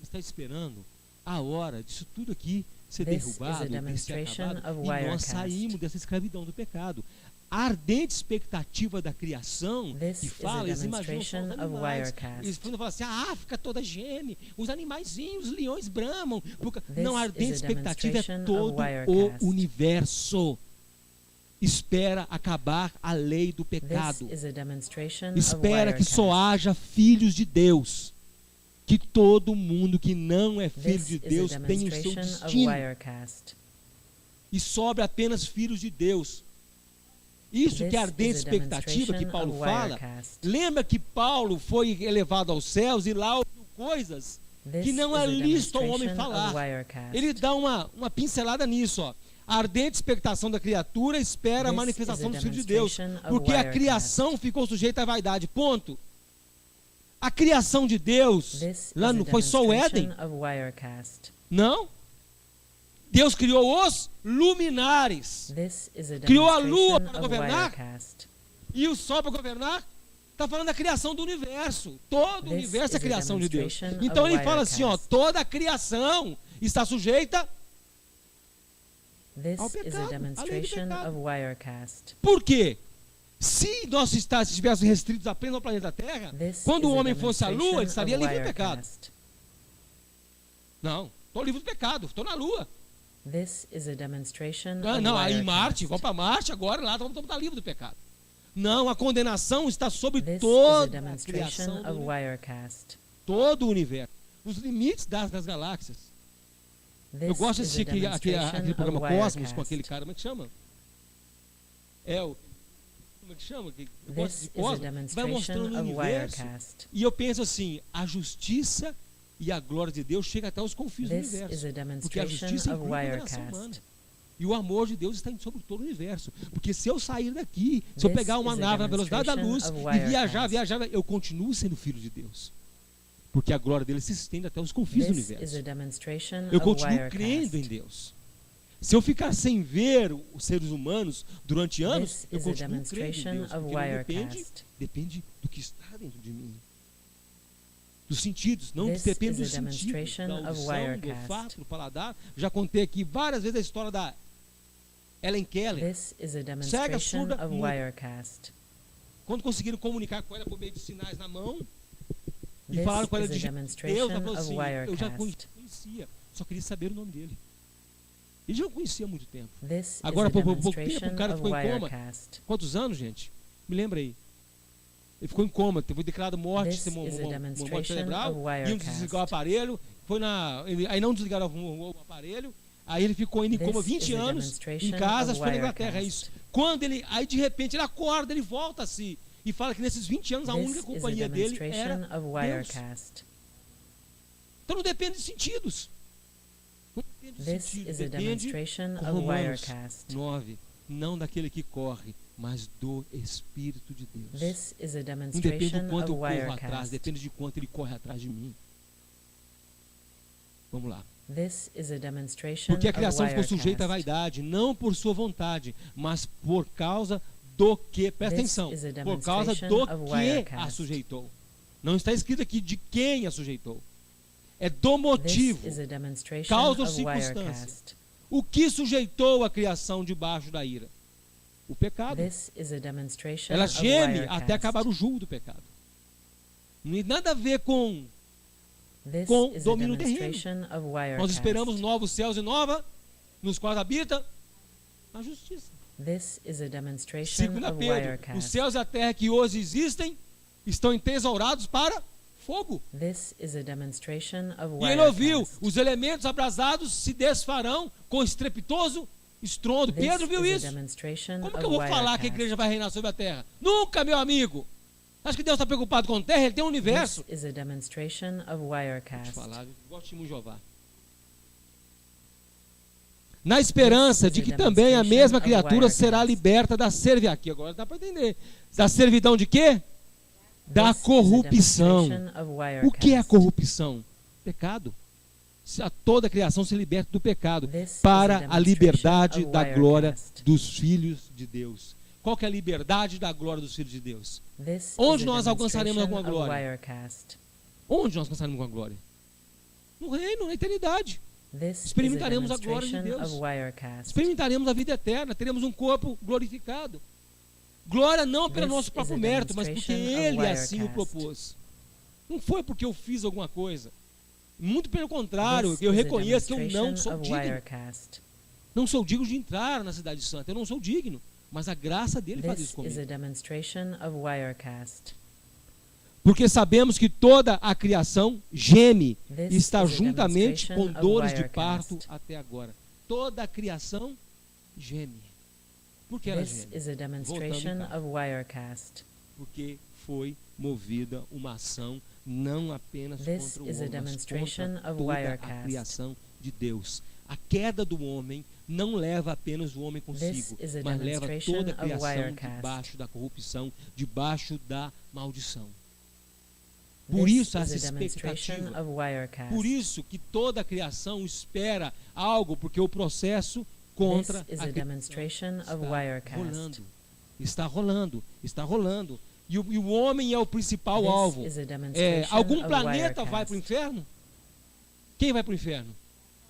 A: está esperando a hora disso tudo aqui ser
B: This is a
A: derrubado e ser
B: demonstration
A: acabado,
B: of
A: e nós
B: Wirecast.
A: saímos dessa escravidão do pecado. A ardente expectativa da criação
B: This
A: que
B: is
A: fala,
B: a
A: eles imaginam só os
B: demonstration of
A: animais.
B: Wirecast.
A: Eles falam assim, a África toda geme, os animaizinhos, os leões bramam.
B: This
A: Não, a ardente
B: is a
A: expectativa é
B: demonstration
A: todo
B: of Wirecast.
A: o universo. Espera acabar a lei do pecado.
B: This is a demonstration
A: Espera
B: of
A: que só
B: Wirecast.
A: haja filhos de Deus. Que todo mundo que não é filho
B: This
A: de
B: is a
A: Deus tenha o seu
B: demonstration of
A: destino.
B: Wirecast.
A: E sobre apenas filhos de Deus. Isso
B: This
A: que é a ardente
B: is a
A: expectativa que
B: demonstration
A: Paulo
B: of
A: fala.
B: Wirecast.
A: Lembra que Paulo foi elevado aos céus e lá ouviu coisas
B: This
A: que não
B: is
A: é
B: a
A: lícito ao homem
B: demonstration
A: falar.
B: of Wirecast.
A: Ele dá uma pincelada nisso, ó. A ardente expectação da criatura espera a
B: This
A: manifestação
B: is a
A: do Filho de Deus.
B: demonstration of
A: Porque a
B: Wirecast.
A: criação ficou sujeita à vaidade. Ponto. A criação de Deus,
B: This
A: lá
B: is
A: não
B: a
A: foi só o Éden?
B: demonstration of Wirecast.
A: Não. Deus criou os luminares.
B: This is a
A: Criou a lua
B: demonstration
A: para
B: of
A: governar?
B: Wirecast.
A: E o sol para governar? Está falando da criação do universo. Todo o
B: This
A: universo é
B: is a
A: criação de Deus.
B: demonstration
A: Então
B: of
A: ele fala assim, ó,
B: Wirecast.
A: toda a criação está sujeita.
B: This
A: ao
B: is a
A: pecado, à lei do
B: demonstration
A: pecado.
B: of Wirecast.
A: Por quê? Se nós estivéssemos restritos apenas ao planeta Terra,
B: This
A: quando o
B: is a
A: homem fosse à Lua, ele
B: demonstration
A: estaria
B: of
A: livre do pecado.
B: Wirecast.
A: Não, estou livre do pecado, estou na Lua.
B: This is a demonstration
A: Ah,
B: of
A: não, aí em
B: Wirecast.
A: Marte, vamos para Marte agora, lá vamos estar livres do pecado. Não, a condenação está sobre
B: This is a
A: toda a
B: demonstration
A: criação,
B: of Wirecast.
A: todo o universo. Os limites das galáxias. Eu
B: This
A: gosto de
B: is
A: assistir
B: a
A: aquele
B: demonstration
A: programa
B: of
A: Cosmos com
B: Wirecast.
A: aquele cara, como é que chama? Como é que chama? Eu gosto
B: This
A: de
B: is a
A: Cosmos. Vai
B: demonstration
A: mostrando o
B: of
A: universo.
B: Wirecast.
A: E eu penso assim, a justiça e a glória de Deus chega até os confins do
B: This is
A: universo.
B: a
A: Porque a
B: demonstration
A: justiça
B: of
A: inclui a condenação humana.
B: Wirecast.
A: E o amor de Deus está sobre todo o universo. Porque se eu sair daqui, se eu
B: This
A: pegar uma
B: is a
A: nave na velocidade da luz
B: demonstration
A: e
B: of
A: viajar, eu continuo sendo filho de Deus. Porque a glória dele se estende até os confins do
B: This is
A: universo.
B: a demonstration
A: Eu
B: of
A: continuo crendo em
B: Wirecast.
A: Deus. Se eu ficar sem ver os seres humanos durante anos,
B: This
A: eu
B: is a
A: continuo crendo em
B: demonstration
A: Deus.
B: of
A: Porque ele
B: Wirecast.
A: depende do que está dentro de mim. Dos sentidos, não
B: This
A: depende
B: is
A: dos
B: a
A: sentidos.
B: demonstration
A: Da
B: of
A: audição, do
B: Wirecast.
A: olfato, do paladar. Já contei aqui várias vezes a história da Ellen Keller.
B: This is a demonstration
A: surda,
B: of
A: muda.
B: Wirecast.
A: Quando conseguiram comunicar com ela por meio de sinais na mão, e
B: This
A: falaram com ela
B: is a
A: de Deus,
B: demonstration
A: ela falou
B: of
A: assim, eu já
B: Wirecast.
A: conhecia, só queria saber o nome dele. Ele já o conhecia há muito tempo.
B: This is
A: Agora,
B: a
A: por pouco tempo,
B: demonstration
A: o cara
B: of
A: ficou em coma.
B: Wirecast.
A: Quantos anos, gente? Me lembra aí. Ele ficou em coma, foi declarado morte,
B: This
A: uma
B: is a
A: morte
B: demonstration
A: cerebral,
B: of
A: iam
B: Wirecast.
A: desligar o aparelho, aí não desligaram o aparelho, aí ele ficou indo em coma
B: This
A: 20
B: is a
A: anos, em
B: demonstration
A: casa,
B: of
A: foi na Inglaterra,
B: Wirecast.
A: isso. Aí de repente ele acorda, ele volta a si, e fala que nesses 20 anos a
B: This
A: única
B: is a
A: companhia dele era
B: demonstration of
A: Deus.
B: Wirecast.
A: Então não depende de sentidos. Não depende de
B: This
A: sentidos,
B: is a
A: depende
B: demonstration
A: com
B: of
A: Romanos
B: Wirecast.
A: 9, não daquele que corre, mas do Espírito de Deus.
B: This is a
A: Não depende
B: demonstration
A: do quanto
B: of
A: eu corro atrás,
B: Wirecast.
A: depende de quanto ele corre atrás de mim. Vamos lá.
B: This is a demonstration
A: Porque a
B: of
A: criação ficou
B: Wirecast.
A: sujeita à vaidade, não por sua vontade, mas por causa do que, presta
B: This
A: atenção,
B: is a
A: por causa
B: demonstration
A: do
B: of
A: que a
B: Wirecast.
A: sujeitou. Não está escrito aqui de quem a sujeitou. É do
B: This
A: motivo,
B: is a demonstration
A: causa ou
B: of
A: circunstância.
B: Wirecast.
A: O que sujeitou a criação debaixo da ira? O pecado.
B: This is a demonstration
A: Ela
B: of
A: geme
B: Wirecast.
A: até acabar o jugo do pecado. Não tem nada a ver com com domínio terreno. Nós esperamos novos céus e nova, nos quais habita a justiça. Segunda Pedro, os céus e a terra que hoje existem estão entesourados para fogo. E ele ouviu, os elementos abrasados se desfarão com estrepitoso estrondo. Pedro viu isso. Como que eu vou falar que a igreja vai reinar sobre a terra? Nunca, meu amigo. Acho que Deus está preocupado com a terra, ele tem um universo. Vou te falar, eu gosto de Jeová. Na esperança de que também a mesma criatura será liberta da servidão. Aqui agora dá para entender. Da servidão de quê? Da corrupção. O que é a corrupção? Pecado. A toda a criação se liberta do pecado para a liberdade da glória dos filhos de Deus. Qual que é a liberdade da glória dos filhos de Deus? Onde nós alcançaremos alguma glória? Onde nós alcançaremos alguma glória? No reino, na eternidade. Experimentaremos a glória de Deus. Experimentaremos a vida eterna. Teremos um corpo glorificado. Glória não pelo nosso próprio mérito, mas porque Ele assim o propôs. Não foi porque eu fiz alguma coisa. Muito pelo contrário, eu reconheço que eu não sou digno. Não sou digno de entrar na cidade santa. Eu não sou digno. Mas a graça dele faz isso comigo. Porque sabemos que toda a criação geme e está juntamente com dores de parto até agora. Toda a criação geme. Por que ela geme? Porque foi movida uma ação não apenas contra o homem, mas contra toda a criação de Deus. A queda do homem não leva apenas o homem consigo, mas leva toda a criação debaixo da corrupção, debaixo da maldição. Por isso essa expectativa. Por isso que toda a criação espera algo, porque o processo contra a criação está rolando. E o homem é o principal alvo. Algum planeta vai para o inferno? Quem vai para o inferno?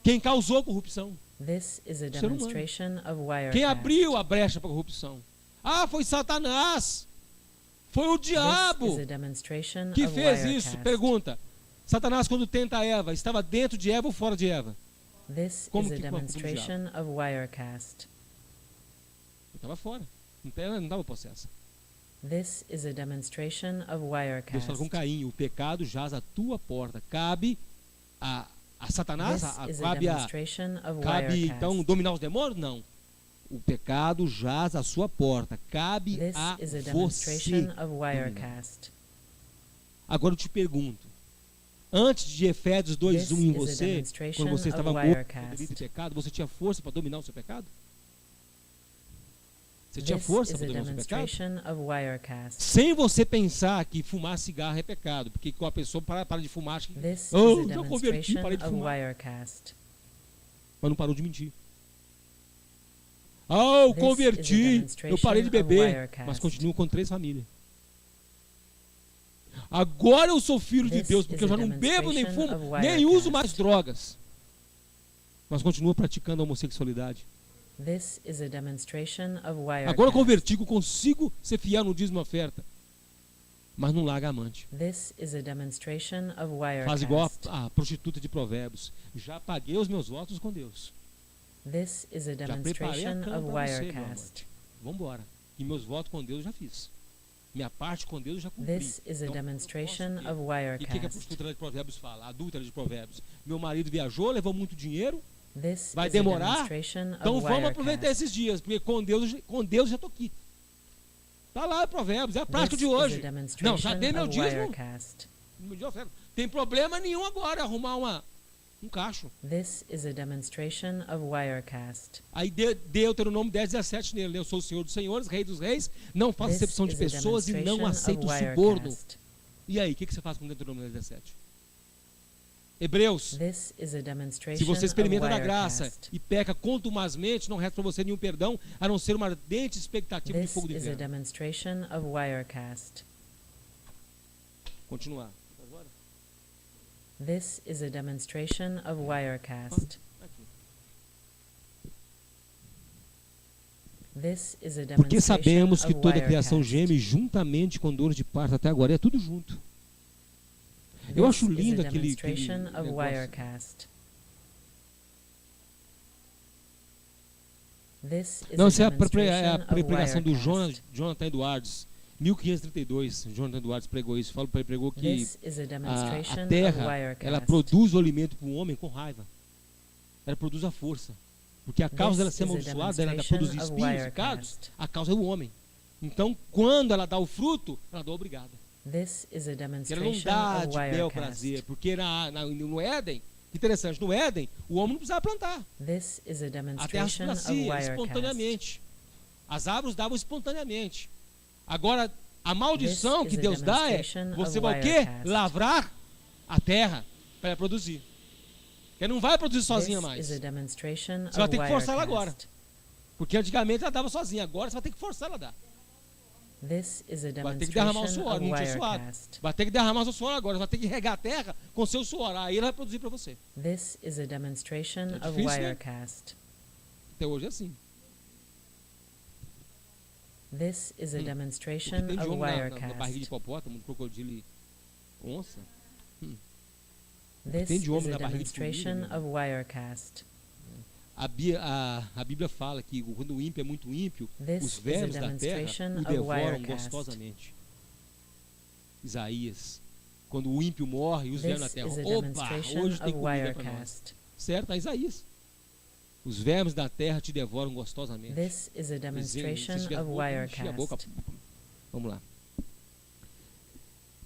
A: Quem causou a corrupção? Ser humano. Quem abriu a brecha para a corrupção? Foi Satanás. Foi o diabo que fez isso. Pergunta: Satanás, quando tenta Eva, estava dentro de Eva ou fora de Eva? Como que como Ele estava fora. Não estava possessa. Deus fala com Caim: o pecado jaz à tua porta. Cabe a Satanás? Cabe então dominar os demônios? Não. O pecado jaz à sua porta. Cabe a você. Agora eu te pergunto: antes de Efésios 2:1 em você, quando você estava morto por pecado, você tinha força para dominar o seu pecado? Você tinha força para dominar o seu pecado? Sem você pensar que fumar cigarro é pecado, porque quando a pessoa para de fumar, acha que já converti, parei de fumar. Mas não parou de mentir. Eu converti, eu parei de beber, mas continuo com 3 famílias. Agora eu sou filho de Deus, porque eu já não bebo nem fumo, nem uso mais drogas, mas continuo praticando a homossexualidade. Agora eu converti, que eu consigo ser fiel no dízimo e oferta, mas não larga a amante. Faz igual a prostituta de Provérbios: já paguei os meus votos com Deus. Já preparei a cama para você, meu amante. Vamos embora. E meus votos com Deus eu já fiz. Minha parte com Deus eu já cumpri. E o que a prostituta de Provérbios fala? A adúltera de Provérbios: meu marido viajou, levou muito dinheiro, vai demorar, então vamos aproveitar esses dias, porque com Deus já estou aqui. Está lá em Provérbios, é a prática de hoje. Não, já dei meu dízimo. Tem problema nenhum agora arrumar um cacho. Aí Deuteronômio 10:17 nele: eu sou o Senhor dos senhores, Rei dos reis, não faço acepção de pessoas e não aceito suborno. E aí, o que você faz com Deuteronômio 10:17? Hebreus: se você experimenta da graça e peca contumazmente, não resta para você nenhum perdão, a não ser uma ardente expectativa de fogo do inferno. Continuar.
B: This is a demonstration of Wirecast.
A: Porque sabemos que toda a criação geme juntamente com dores de parto até agora. É tudo junto. Eu acho lindo
B: This is a
A: aquele
B: demonstration of
A: negócio.
B: Wirecast. This is
A: Não,
B: a
A: isso é a
B: demonstration of
A: pregação do
B: Wirecast.
A: Jonathan Edwards, 1532. Jonathan Edwards pregou isso. Ele pregou que
B: This is a demonstration
A: a
B: of
A: terra, ela
B: Wirecast.
A: produz o alimento para o homem com raiva. Ela produz a força. Porque a causa dela
B: This
A: ser
B: is a
A: amaldiçoada, dela
B: demonstration
A: produzir
B: of
A: espinhos e
B: Wirecast.
A: cardos, a causa é o homem. Então, quando ela dá o fruto, ela dá obrigada.
B: This is a
A: Ela não
B: demonstration
A: dá
B: of
A: de bel
B: Wirecast.
A: prazer, porque no Éden, que interessante, no Éden, o homem não precisava plantar.
B: This is a
A: A terra
B: demonstration of
A: nascia
B: Wirecast.
A: espontaneamente. As árvores davam espontaneamente. Agora, a maldição
B: This
A: que
B: is a
A: Deus dá é,
B: demonstration
A: você
B: of
A: vai o quê?
B: Wirecast.
A: Lavrar a terra para ela produzir. Porque não vai produzir sozinha
B: This
A: mais.
B: is a demonstration
A: Você vai
B: of
A: ter que forçar ela agora.
B: Wirecast.
A: Porque antigamente ela dava sozinha, agora você vai ter que forçar ela a dar.
B: This is a
A: Vai ter que derramar o
B: demonstration
A: suor,
B: of
A: não tinha suado.
B: Wirecast.
A: Vai ter que derramar seu suor agora, vai ter que regar a terra com seu suor, aí ela vai produzir para você.
B: This is a demonstration
A: É
B: of
A: difícil, né?
B: Wirecast.
A: Até hoje é assim.
B: This is a
A: O que
B: demonstration
A: tem de
B: of
A: homem na barriga de
B: Wirecast.
A: hipopótamo, crocodilo e onça?
B: This
A: tem de
B: is
A: homem
B: a
A: na barriga de
B: demonstration
A: formiga,
B: of Wirecast.
A: A Bíblia fala que quando o ímpio é muito ímpio,
B: This
A: os
B: is a
A: vermes da terra
B: demonstration
A: o
B: of
A: devoram
B: Wirecast.
A: gostosamente. Isaías, quando o ímpio morre, os vermes da
B: This
A: terra,
B: is a
A: opa,
B: demonstration
A: hoje tem
B: of
A: comida para nós.
B: Wirecast.
A: Certo? É Isaías. Os vermes da terra te devoram gostosamente.
B: This is a demonstration
A: Se tiver
B: of
A: boca, enche a boca.
B: Wirecast.
A: Vamos lá.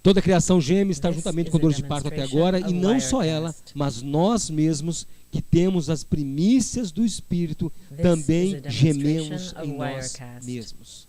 A: Toda a criação geme está
B: This
A: juntamente
B: is
A: com
B: a
A: dores de parto até
B: demonstration
A: agora,
B: of
A: e não só ela,
B: Wirecast.
A: mas nós mesmos que temos as primícias do Espírito,
B: This is
A: também
B: a demonstration
A: gememos
B: of
A: em nós
B: Wirecast.
A: mesmos.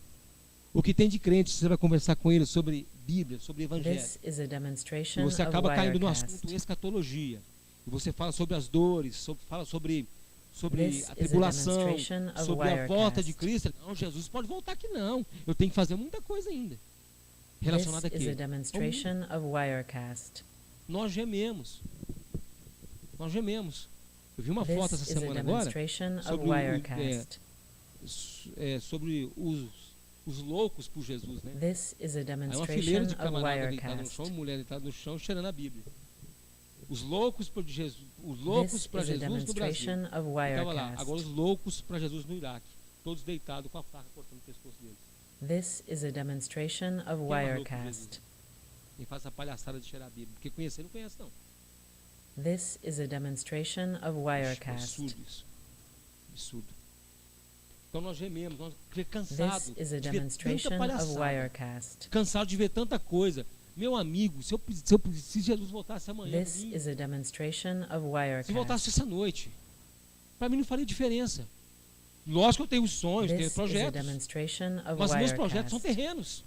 A: O que tem de crente, você vai conversar com ele sobre Bíblia, sobre Evangelho.
B: This is a
A: E
B: demonstration
A: você
B: of
A: acaba caindo no
B: Wirecast.
A: assunto escatologia. E você fala sobre as dores, fala sobre
B: This
A: a
B: is a
A: tribulação,
B: demonstration of
A: sobre a volta de
B: Wirecast.
A: Cristo. Não, Jesus pode voltar aqui não. Eu tenho que fazer muita coisa ainda.
B: This
A: Relacionada
B: is a
A: aqui.
B: demonstration of Wirecast.
A: Nós gememos. Nós gememos. Eu vi uma
B: This
A: foto essa
B: is a
A: semana agora
B: demonstration of
A: sobre
B: Wirecast.
A: sobre os loucos por Jesus, né?
B: This is a
A: Aí uma
B: demonstration
A: fileira de
B: of
A: camarada deitado no
B: Wirecast.
A: chão, mulher deitada no chão, cheirando a Bíblia. Os loucos por Jesus, os loucos
B: This
A: para
B: is a
A: Jesus no Brasil.
B: demonstration of
A: Estava lá.
B: Wirecast.
A: Agora os loucos para Jesus no Iraque, todos deitados com a faca cortando o pescoço deles.
B: This is a demonstration of
A: Quem é mais louco que
B: Wirecast.
A: Jesus? Quem faz essa palhaçada de cheirar a Bíblia? Porque conhecer não conhece não.
B: This is a demonstration of Wirecast.
A: Absurdo isso. Absurdo. Então nós gememos, nós cansados
B: This is a
A: de ver
B: demonstration
A: tanta
B: of
A: palhaçada,
B: Wirecast.
A: cansado de ver tanta coisa. Meu amigo, se Jesus voltasse amanhã,
B: This is a demonstration of
A: se voltasse
B: Wirecast.
A: essa noite, para mim não faria diferença. Lógico que eu tenho sonhos, tenho
B: This is a
A: projetos,
B: demonstration of
A: mas meus projetos são
B: Wirecast.
A: terrenos.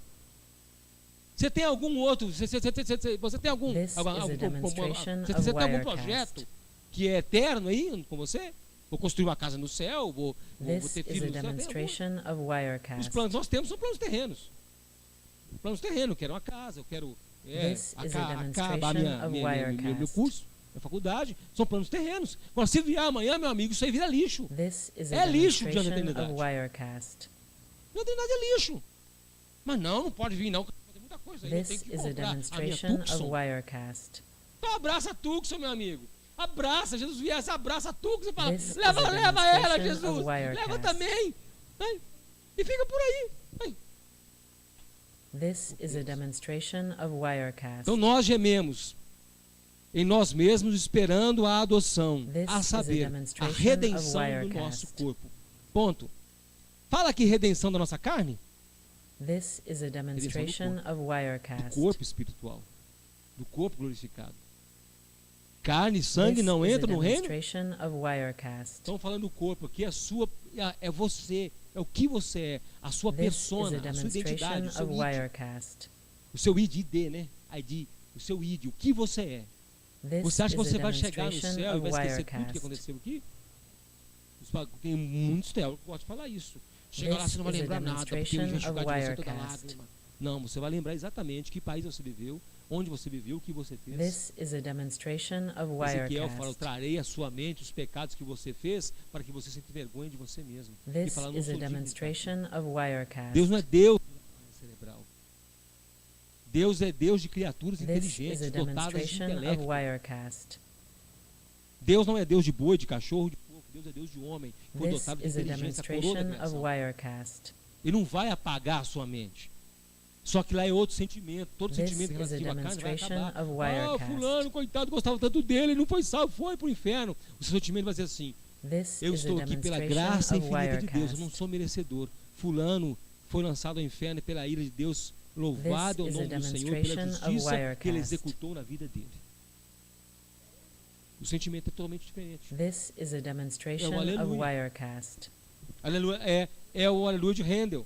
A: Você tem algum outro? Você tem algum?
B: This is a demonstration
A: Você
B: of
A: tem algum
B: Wirecast.
A: projeto que é eterno aí com você? Vou construir uma casa no céu, vou
B: This
A: ter
B: is
A: filhos
B: a
A: no céu. Tem algum?
B: demonstration of
A: Os
B: Wirecast.
A: planos que nós temos são planos terrenos. Planos terrenos, eu quero uma casa, eu quero
B: This is a
A: acabar
B: demonstration of
A: meu
B: Wirecast.
A: curso, minha faculdade. São planos terrenos. Agora, se vier amanhã, meu amigo, isso aí vira lixo.
B: This is
A: É
B: a
A: lixo diante da
B: demonstration of
A: eternidade.
B: Wirecast.
A: Não tem nada de lixo. Mas não pode vir não. Tem muita coisa aí. Eu
B: This
A: tenho que
B: is a
A: comprar a minha
B: demonstration of
A: Tucson.
B: Wirecast.
A: Então abraça a Tucson, meu amigo. Abraça, Jesus viesse, abraça a Tucson e fala,
B: This is
A: leva
B: a
A: ela,
B: demonstration
A: Jesus.
B: of Wirecast.
A: Leva também. Ai, e fica por aí. Ai.
B: This is a demonstration of Wirecast.
A: Então nós gememos em nós mesmos esperando a adoção,
B: This
A: a
B: is
A: saber,
B: a
A: a
B: demonstration
A: redenção
B: of
A: do
B: Wirecast.
A: nosso corpo. Ponto. Fala aqui redenção da nossa carne,
B: This is a demonstration of
A: do
B: Wirecast.
A: corpo espiritual, do corpo glorificado. Carne e sangue
B: This
A: não
B: is a
A: entram no reino.
B: demonstration of Wirecast.
A: Estamos falando do corpo aqui, é você, é o que você é, a sua
B: This is
A: persona,
B: a
A: a sua identidade,
B: demonstration
A: o seu
B: of
A: id,
B: Wirecast.
A: o seu ID, né? ID, o seu ID, o que você é.
B: This
A: Você acha que
B: is a
A: você vai chegar no
B: demonstration
A: céu e
B: of
A: vai esquecer tudo que
B: Wirecast.
A: aconteceu aqui? Tem muitos teólogos que gostam de falar isso. Chega lá,
B: This
A: você não vai
B: is a
A: lembrar nada, porque ele
B: demonstration
A: vai enxugar
B: of
A: de você toda
B: Wirecast.
A: lágrima. Não, você vai lembrar exatamente que país você viveu, onde você viveu, o que você fez.
B: This is a demonstration of
A: Ezequiel fala, eu
B: Wirecast.
A: trarei à sua mente os pecados que você fez para que você sinta vergonha de você mesmo. E
B: This
A: fala, não
B: is a
A: sou digno de
B: demonstration of
A: Deus
B: Wirecast.
A: não é Deus cerebral. Deus é Deus de criaturas
B: This
A: inteligentes,
B: is a
A: dotadas de
B: demonstration of
A: intelecto.
B: Wirecast.
A: Deus não é Deus de boi, de cachorro, de porco. Deus é Deus de homem. Foi
B: This
A: dotado de
B: is a
A: inteligência, a coroa da
B: demonstration of
A: criação.
B: Wirecast.
A: Ele não vai apagar a sua mente. Só que lá é outro sentimento. Todo
B: This
A: sentimento
B: is a
A: relativo à carne vai
B: demonstration
A: acabar.
B: of
A: Ah,
B: Wirecast.
A: fulano, coitado, gostava tanto dele, ele não foi salvo, foi pro inferno. O seu sentimento vai ser assim:
B: This
A: eu
B: is a
A: estou aqui pela
B: demonstration
A: graça
B: of
A: infinita de Deus, eu não
B: Wirecast.
A: sou merecedor. Fulano foi lançado ao inferno pela ira de Deus. Louvado é o
B: This is
A: nome
B: a
A: do Senhor pela
B: demonstration of
A: justiça que ele
B: Wirecast.
A: executou na vida dele. O sentimento é totalmente diferente.
B: This is a demonstration of
A: aleluia.
B: Wirecast.
A: Aleluia, é o aleluia de Handel.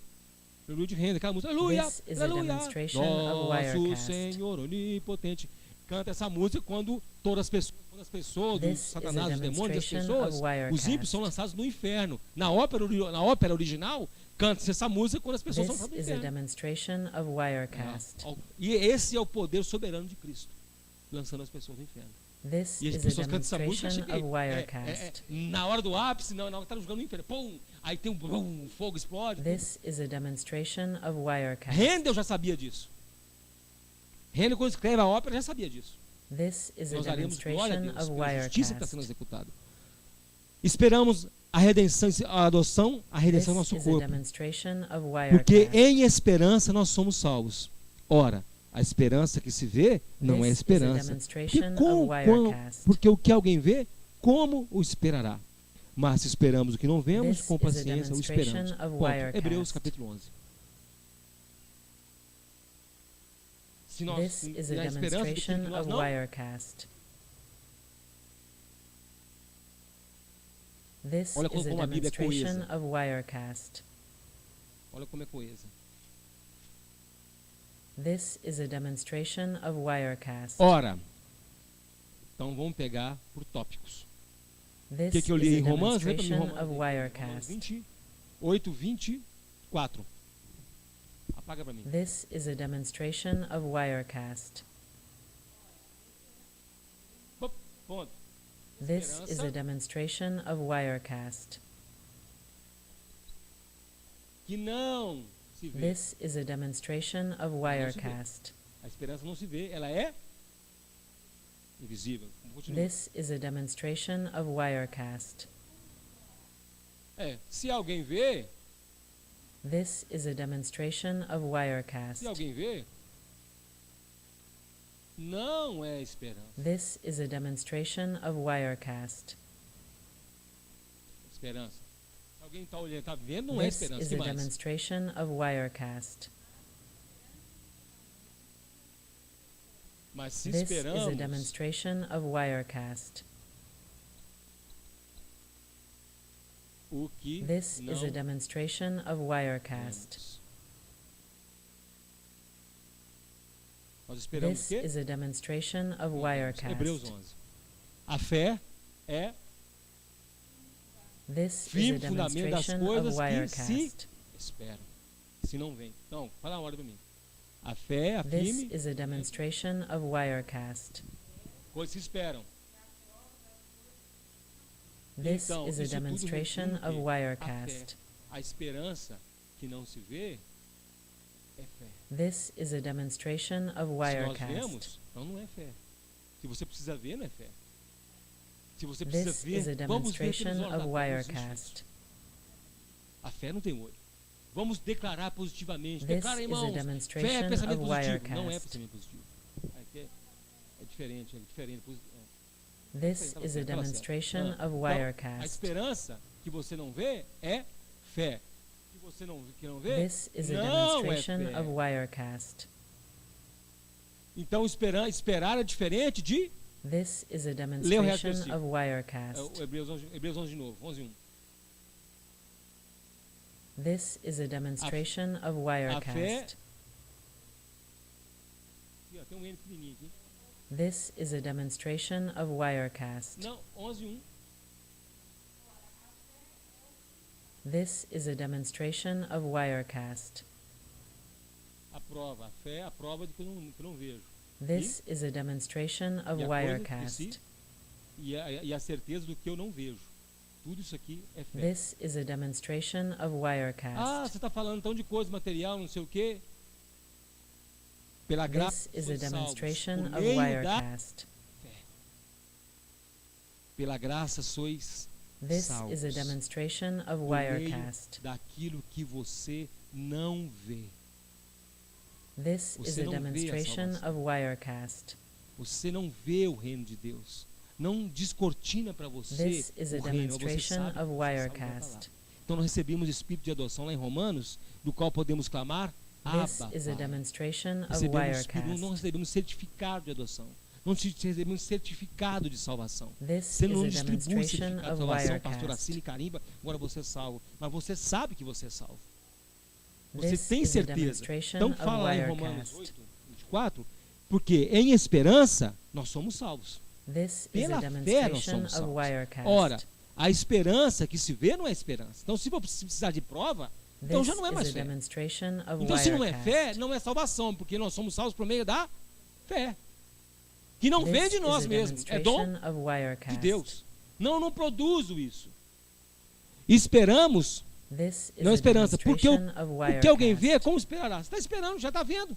A: Aleluia de Handel, aquela música. Aleluia,
B: This is a
A: aleluia.
B: demonstration of
A: Nosso
B: Wirecast.
A: Senhor onipotente. Canta essa música quando todas as pessoas, os
B: This
A: Satanás,
B: is a
A: os demônios e as
B: demonstration
A: pessoas,
B: of Wirecast.
A: os ímpios são lançados no inferno. Na ópera original, canta-se essa música quando as pessoas são
B: This
A: lançadas no
B: is a
A: inferno.
B: demonstration of Wirecast.
A: E esse é o poder soberano de Cristo, lançando as pessoas no inferno.
B: This
A: E as
B: is a
A: pessoas cantam essa música,
B: demonstration of Wirecast.
A: na hora do ápice, não, na hora que está jogando no inferno, pum, aí tem um fogo explode.
B: This is a demonstration of Wirecast.
A: Handel já sabia disso. Handel, quando escreve a ópera, já sabia disso.
B: This is a
A: Nós daremos glória a
B: demonstration
A: Deus
B: of
A: pela justiça que está sendo
B: Wirecast.
A: executada. Esperamos a redenção, a adoção, a redenção do
B: This
A: nosso
B: is a
A: corpo.
B: demonstration of
A: Porque
B: Wirecast.
A: em esperança nós somos salvos. Ora, a esperança que se vê não é
B: This is a
A: esperança.
B: demonstration of
A: Porque o que alguém vê, como o esperará? Mas se esperamos o que não vemos,
B: This
A: com
B: is a
A: paciência o esperamos.
B: demonstration of
A: Ponto.
B: Wirecast.
A: Hebreus capítulo 11. Se nós,
B: This is a
A: na esperança do que
B: demonstration
A: nós
B: of
A: não,
B: Wirecast. This
A: Olha
B: is a
A: como a Bíblia é
B: demonstration
A: coesa.
B: of Wirecast.
A: olha como é coesa.
B: This is a demonstration of Wirecast.
A: Ora, então vamos pegar por tópicos. O
B: This
A: que eu
B: is
A: li
B: a
A: em Romanos? Lembra de
B: demonstration of
A: Romanos
B: Wirecast.
A: 28, 24. Apaga para mim.
B: This is a demonstration of Wirecast.
A: Ponto.
B: This is a
A: Esperança.
B: demonstration of Wirecast.
A: Que não se vê.
B: This is a demonstration of Wirecast.
A: A esperança não se vê, ela é invisível. Continua.
B: This is a demonstration of Wirecast.
A: Se alguém vê,
B: This is a demonstration of Wirecast.
A: se alguém vê, não é esperança.
B: This is a demonstration of Wirecast.
A: Esperança. Se alguém está olhando, está vendo, não é
B: This
A: esperança.
B: is
A: Que
B: a
A: mais?
B: demonstration of Wirecast.
A: Mas se
B: This is a
A: esperamos,
B: demonstration of Wirecast.
A: o que
B: This
A: não
B: is a demonstration of Wirecast.
A: vemos. Nós esperamos
B: This
A: o quê?
B: is a demonstration of
A: Hebreus
B: Wirecast.
A: 11. A fé é
B: This is a
A: firme fundamento das
B: demonstration of
A: coisas que se
B: Wirecast.
A: esperam. Se não vem. Então, fala a hora para mim. A fé é a
B: This
A: firme,
B: is a demonstration of Wirecast.
A: coisas que se esperam.
B: This
A: Então,
B: is a
A: isso tudo
B: demonstration
A: resume
B: of
A: que
B: Wirecast.
A: a esperança que não se vê é fé.
B: This is a demonstration of
A: Se nós
B: Wirecast.
A: vemos, então não é fé. Se você precisa ver, não é fé. Se você
B: This
A: precisa
B: is a
A: ver, vamos ver
B: demonstration
A: pelos olhos
B: of
A: da fé, não existe
B: Wirecast.
A: isso. A fé não tem olho. Vamos declarar positivamente.
B: This
A: Declara,
B: is a
A: irmãos. Fé é
B: demonstration
A: pensamento
B: of
A: positivo.
B: Wirecast.
A: Não é pensamento positivo. É diferente, é diferente.
B: This is a demonstration of
A: A
B: Wirecast.
A: esperança que você não vê é fé. Que você que não vê,
B: This is a
A: não é
B: demonstration
A: fé.
B: of Wirecast.
A: Então esperar é diferente de
B: This is a
A: resto do
B: demonstration
A: versículo.
B: of Wirecast.
A: Hebreus 11 de novo, 11:1.
B: This is a demonstration of Wirecast.
A: Ih, ó, tem um N pequenininho aqui.
B: This is a demonstration of Wirecast.
A: Não, 11:1.
B: This is a demonstration of Wirecast.
A: A prova, a fé é a prova do que eu não vejo.
B: This is a demonstration of
A: E a coisa de si,
B: Wirecast.
A: e a certeza do que eu não vejo. Tudo isso aqui é fé.
B: This is a demonstration of
A: Ah,
B: Wirecast.
A: você está falando então de coisa material, não sei o quê. Pela graça
B: This is a
A: sois salvos
B: demonstration
A: por
B: of
A: meio da
B: Wirecast.
A: fé. Pela graça sois
B: This is a
A: salvos
B: demonstration of
A: por meio
B: Wirecast.
A: daquilo que você não vê.
B: This is
A: Você
B: a
A: não vê a
B: demonstration
A: salvação.
B: of Wirecast.
A: Você não vê o reino de Deus. Não descortina para você
B: This is a
A: o reino. Você
B: demonstration
A: sabe
B: of
A: que você salvo vai
B: Wirecast.
A: falar. Então nós recebemos o espírito de adoção lá em Romanos, do qual podemos clamar
B: This
A: Abba,
B: is a
A: Pai.
B: recebemos of
A: Recebemos o espírito, não
B: Wirecast.
A: recebemos certificado de adoção. Não recebemos certificado de salvação.
B: This
A: Você
B: is
A: não
B: a
A: distribui
B: demonstration
A: certificado de
B: of
A: salvação, pastor
B: Wirecast.
A: Assine carimba, agora você é salvo. Mas você sabe que você é salvo. Você
B: This
A: tem
B: is a
A: certeza.
B: demonstration
A: Então
B: of
A: fala lá em Romanos
B: Wirecast.
A: 8:24, porque em esperança nós somos salvos.
B: This is
A: Pela
B: a
A: fé nós
B: demonstration
A: somos
B: of
A: salvos.
B: Wirecast.
A: Ora, a esperança que se vê não é esperança. Então se você precisar de prova, então já não é
B: This
A: mais
B: is a
A: fé.
B: demonstration of
A: Então se não é
B: Wirecast.
A: fé, não é salvação, porque nós somos salvos por meio da fé. Que não
B: This
A: vem de
B: is
A: nós
B: a
A: mesmos, é dom
B: demonstration of Wirecast.
A: de Deus. Não produzo isso. Esperamos,
B: This is
A: não
B: a
A: esperança, porque
B: demonstration of
A: o que alguém vê,
B: Wirecast.
A: como esperará? Você está esperando, já está vendo.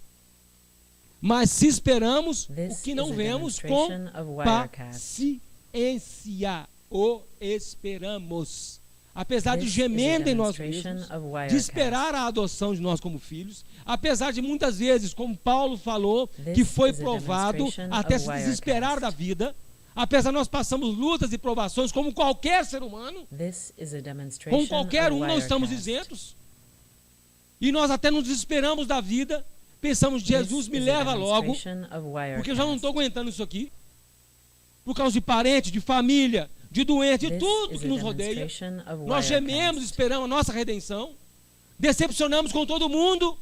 A: Mas se esperamos
B: This
A: o que
B: is
A: não
B: a
A: vemos, com
B: demonstration of Wirecast.
A: paciência o esperamos. Apesar de
B: This is a
A: gemendo em nós
B: demonstration
A: mesmos,
B: of
A: de
B: Wirecast.
A: esperar a adoção de nós como filhos, apesar de muitas vezes, como Paulo falou,
B: This
A: que foi
B: is a
A: provado
B: demonstration
A: até
B: of
A: se desesperar
B: Wirecast.
A: da vida, apesar de nós passamos lutas e provações como qualquer ser humano,
B: This is a demonstration
A: como qualquer
B: of
A: um, não estamos
B: Wirecast.
A: isentos. E nós até nos desesperamos da vida, pensamos, Jesus, me
B: This is a
A: leva logo,
B: demonstration of
A: porque eu já não
B: Wirecast.
A: estou aguentando isso aqui. Por causa de parente, de família, de doente, de
B: This
A: tudo
B: is
A: que
B: a
A: nos rodeia.
B: demonstration of
A: Nós gememos,
B: Wirecast.
A: esperamos a nossa redenção. Decepcionamos com todo mundo.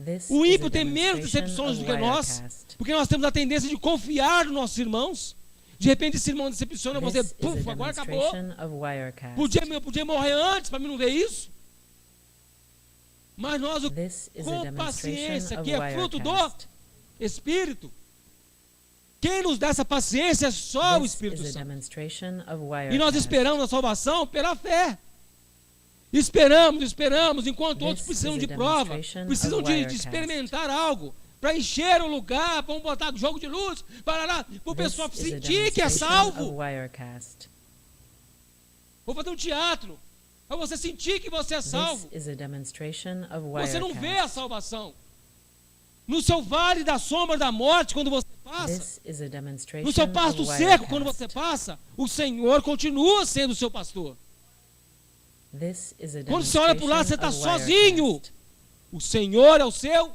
B: This
A: O
B: is a
A: ímpio tem menos
B: demonstration
A: decepções
B: of
A: do que nós,
B: Wirecast.
A: porque nós temos a tendência de confiar nos nossos irmãos. De repente esse irmão decepciona você,
B: This is
A: puf,
B: a
A: agora acabou.
B: demonstration of Wirecast.
A: Eu podia morrer antes para mim não ver isso. Mas nós,
B: This is a
A: com
B: demonstration
A: paciência,
B: of
A: que é fruto do
B: Wirecast.
A: Espírito. Quem nos dá essa paciência é só o
B: This
A: Espírito
B: is a
A: Santo.
B: demonstration of
A: E nós
B: Wirecast.
A: esperamos a salvação pela fé. Esperamos, enquanto
B: This
A: outros precisam
B: is a
A: de prova,
B: demonstration
A: precisam
B: of
A: de
B: Wirecast.
A: experimentar algo, para encher o lugar, para botar jogo de luz, para o
B: This
A: pessoal
B: is a
A: sentir que é
B: demonstration of
A: salvo.
B: Wirecast.
A: Vou fazer um teatro, para você sentir que você é salvo.
B: This is a demonstration of Wirecast.
A: Você não vê a salvação. No seu vale da sombra da morte, quando você passa,
B: This is a demonstration
A: no seu pasto
B: of
A: seco, quando
B: Wirecast.
A: você passa, o Senhor continua sendo o seu pastor.
B: This is a
A: Quando você olha para o lado, você está
B: demonstration of
A: sozinho.
B: Wirecast.
A: O Senhor é o seu.